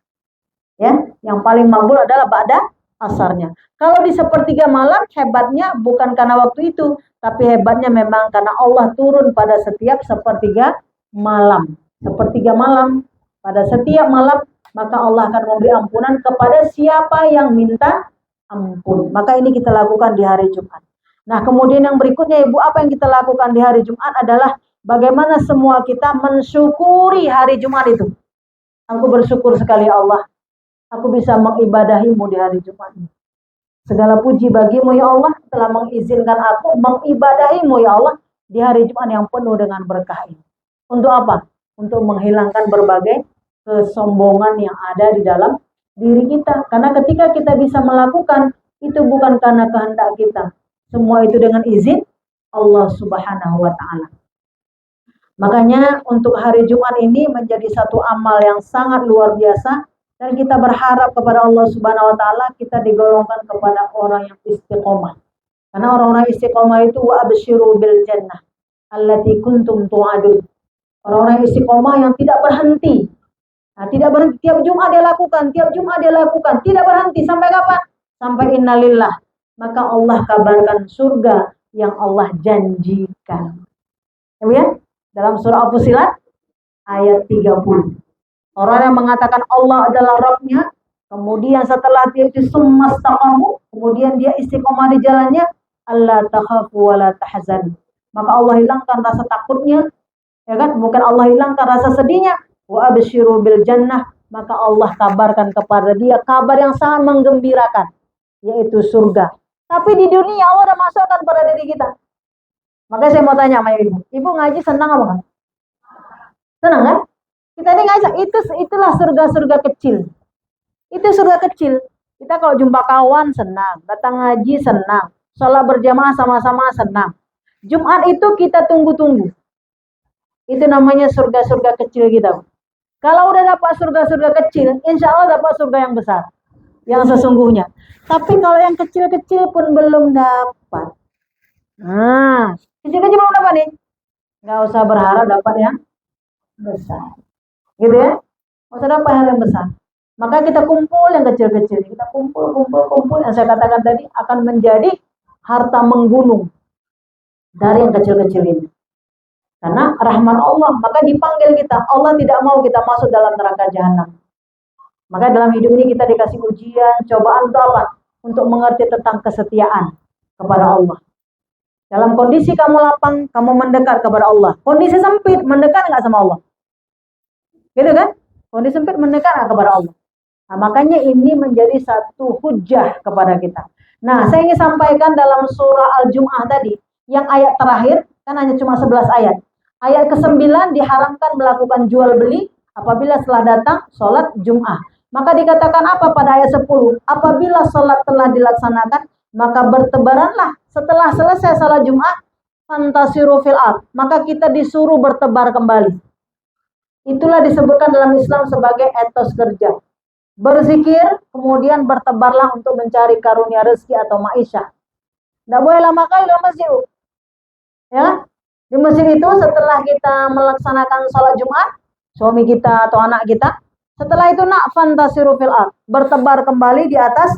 Ya, yang paling makbul adalah ba'da asarnya. Kalau di sepertiga malam hebatnya bukan karena waktu itu, tapi hebatnya memang karena Allah turun pada setiap sepertiga malam. Sepertiga malam, pada setiap malam, maka Allah akan memberi ampunan kepada siapa yang minta ampun. Maka ini kita lakukan di hari Jumat. Nah, kemudian yang berikutnya, Ibu, apa yang kita lakukan di hari Jumat adalah bagaimana semua kita mensyukuri hari Jumat itu. Aku bersyukur sekali Allah, aku bisa mengibadahimu di hari Jumat ini. Segala puji bagimu ya Allah, telah mengizinkan aku mengibadahimu ya Allah di hari Jumat yang penuh dengan berkah ini. Untuk apa? Untuk menghilangkan berbagai kesombongan yang ada di dalam diri kita. Karena ketika kita bisa melakukan, itu bukan karena kehendak kita. Semua itu dengan izin Allah Subhanahu wa Ta'ala. Makanya untuk hari Jumat ini menjadi satu amal yang sangat luar biasa. Dan kita berharap kepada Allah Subhanahu wa Ta'ala kita digolongkan kepada orang yang istiqomah. Karena orang-orang istiqomah itu wa absyiru bil jannah allati kuntum tu'adun. Orang-orang istiqomah yang tidak berhenti. Nah, tidak berhenti, tiap Jumat dia lakukan, tidak berhenti sampai kapan? Sampai innalillah. Maka Allah kabarkan surga yang Allah janjikan. Ya, dalam surah Al-Fusilat ayat 30. Orang yang mengatakan Allah adalah Rabbnya, kemudian setelah dia itu sumastaqamu, kemudian dia istiqomah di jalannya, alla takhafu wa la tahzan. Maka Allah hilangkan rasa takutnya, ya kan? Bukan Allah hilangkan rasa sedihnya, wa absyiru bil jannah, maka Allah kabarkan kepada dia kabar yang sangat menggembirakan, yaitu surga. Tapi di dunia Allah udah masukkan pada diri kita. Makanya saya mau tanya sama ibu, ibu ngaji senang apa kan? Senang kan? Kita ini ngaji, itulah surga-surga kecil. Itu surga kecil. Kita kalau jumpa kawan senang, datang ngaji senang, sholat berjamaah sama-sama senang. Jumat itu kita tunggu-tunggu. Itu namanya surga-surga kecil kita. Kalau udah dapat surga-surga kecil, insya Allah dapat surga yang besar, yang sesungguhnya. Tapi kalau yang kecil-kecil pun belum dapat. Nah, kecil-kecil belum dapat nih. Nggak usah berharap dapat yang besar. Gitu ya. Nggak usah dapat yang besar. Maka kita kumpul yang kecil-kecil. Kita kumpul. Yang saya katakan tadi akan menjadi harta menggunung dari yang kecil-kecil ini. Karena rahman Allah, maka dipanggil kita. Allah tidak mau kita masuk dalam neraka jahanam. Maka dalam hidup ini kita dikasih ujian, cobaan untuk apa? untuk mengerti tentang kesetiaan kepada Allah. Dalam kondisi kamu lapang, kamu mendekat kepada Allah. Kondisi sempit, mendekat nggak sama Allah? Gitu kan? Kondisi sempit, mendekat nggak kepada Allah? Nah, makanya ini menjadi satu hujah kepada kita. Nah, saya ingin sampaikan dalam surah Al-Jum'ah tadi, yang ayat terakhir, kan hanya cuma 11 ayat. Ayat ke-9 diharamkan melakukan jual beli apabila setelah datang sholat Jum'ah. Maka dikatakan apa pada ayat 10? Apabila sholat telah dilaksanakan, maka bertebaranlah. Setelah selesai salat Jumat, fantasiru fil ard, maka kita disuruh bertebar kembali. Itulah disebutkan dalam Islam sebagai etos kerja. Berzikir, kemudian bertebarlah untuk mencari karunia rezeki atau maisha. Tidak boleh lama kali dalam masjid. Ya, di masjid itu setelah kita melaksanakan salat Jumat, suami kita atau anak kita, setelah itu nak fantasiru fil ard, bertebar kembali di atas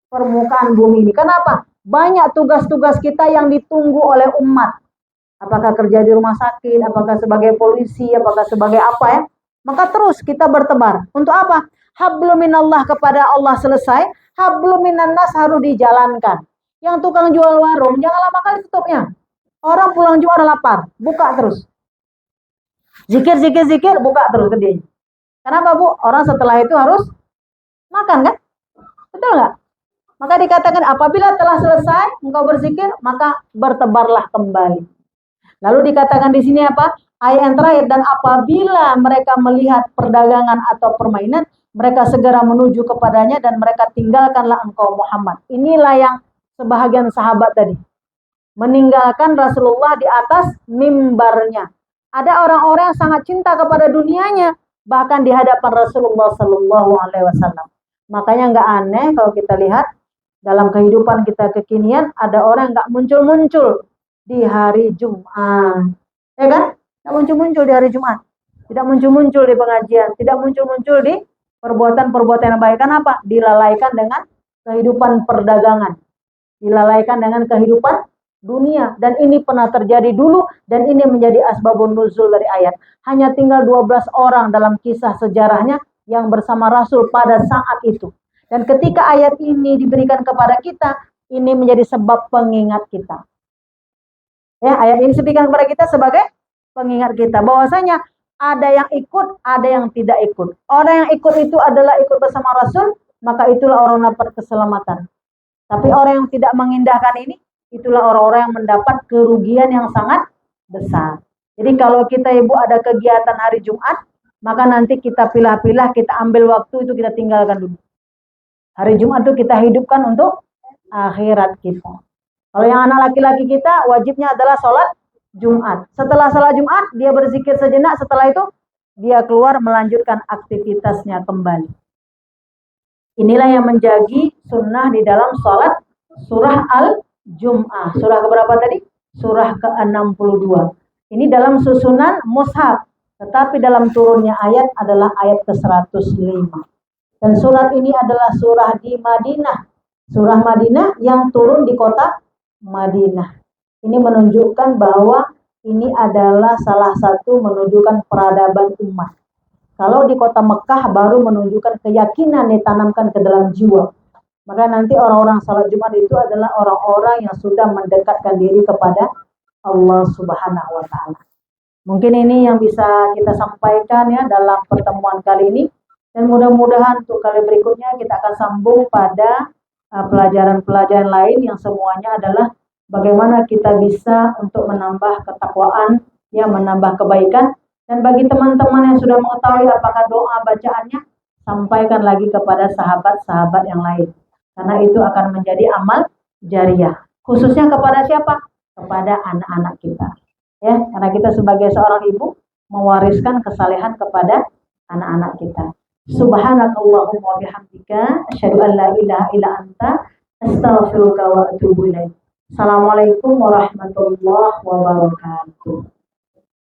permukaan bumi ini. Kenapa? Banyak tugas-tugas kita yang ditunggu oleh umat. Apakah kerja di rumah sakit, apakah sebagai polisi, apakah sebagai apa ya. Maka terus kita bertebar. Untuk apa? Hablum minallah kepada Allah selesai, hablum minannas harus dijalankan. Yang tukang jual warung, jangan lama kali tutupnya. Orang pulang jual lapar, buka terus. Zikir, buka terus gedenya. Kenapa Bu? Orang setelah itu harus makan kan? Betul nggak? Maka dikatakan apabila telah selesai engkau berzikir, maka bertebarlah kembali. Lalu dikatakan di sini apa? Ayat yang terakhir, dan apabila mereka melihat perdagangan atau permainan, mereka segera menuju kepadanya dan mereka tinggalkanlah engkau Muhammad. Inilah yang sebahagian sahabat tadi. Meninggalkan Rasulullah di atas mimbarnya. Ada orang-orang yang sangat cinta kepada dunianya, bahkan di hadapan Rasulullah Sallallahu Alaihi Wasallam. Makanya nggak aneh kalau kita lihat dalam kehidupan kita kekinian, ada orang yang nggak muncul-muncul di hari Jumat. Ya kan? Nggak muncul-muncul di hari Jumat. Tidak muncul-muncul di pengajian. Tidak muncul-muncul di perbuatan-perbuatan yang baik. Kenapa? Dilalaikan dengan kehidupan perdagangan. Dilalaikan dengan kehidupan dunia. Dan ini pernah terjadi dulu. Dan ini menjadi asbabun nuzul dari ayat. Hanya tinggal 12 orang dalam kisah sejarahnya yang bersama Rasul pada saat itu. Dan ketika ayat ini diberikan kepada kita, ini menjadi sebab pengingat kita. Ya, ayat ini diberikan kepada kita sebagai pengingat kita. Bahwasanya ada yang ikut, ada yang tidak ikut. Orang yang ikut itu adalah ikut bersama Rasul, maka itulah orang dapat keselamatan. Tapi orang yang tidak mengindahkan ini, itulah orang-orang yang mendapat kerugian yang sangat besar. Jadi kalau kita Ibu ada kegiatan hari Jumat, maka nanti kita pilah-pilah, kita ambil waktu itu kita tinggalkan dulu. Hari Jumat itu kita hidupkan untuk akhirat kita. Kalau yang anak laki-laki kita, wajibnya adalah sholat Jumat. Setelah sholat Jumat, dia berzikir sejenak. Setelah itu, dia keluar melanjutkan aktivitasnya kembali. Inilah yang menjadi sunnah di dalam sholat surah Al-Jum'ah. Surah keberapa tadi? Surah ke-62. Ini dalam susunan mushaf. Tetapi dalam turunnya ayat adalah ayat ke-105. Dan surat ini adalah surah di Madinah. Surah Madinah yang turun di kota Madinah. Ini menunjukkan bahwa ini adalah salah satu menunjukkan peradaban umat. Kalau di kota Mekah baru menunjukkan keyakinan ditanamkan ke dalam jiwa. Maka nanti orang-orang salat Jumat itu adalah orang-orang yang sudah mendekatkan diri kepada Allah Subhanahu wa Ta'ala. Mungkin ini yang bisa kita sampaikan ya dalam pertemuan kali ini. Dan mudah-mudahan untuk kali berikutnya kita akan sambung pada pelajaran-pelajaran lain yang semuanya adalah bagaimana kita bisa untuk menambah ketakwaan, ya, menambah kebaikan. Dan bagi teman-teman yang sudah mengetahui apakah doa bacaannya, sampaikan lagi kepada sahabat-sahabat yang lain. Karena itu akan menjadi amal jariah. Khususnya kepada siapa? Kepada anak-anak kita. Ya, karena kita sebagai seorang ibu mewariskan kesalehan kepada anak-anak kita. Subhanakallahumma bihamdika asyhadu an la ilaha illa anta astaghfiruka wa atubu ilaik. Assalamualaikum warahmatullahi wabarakatuh.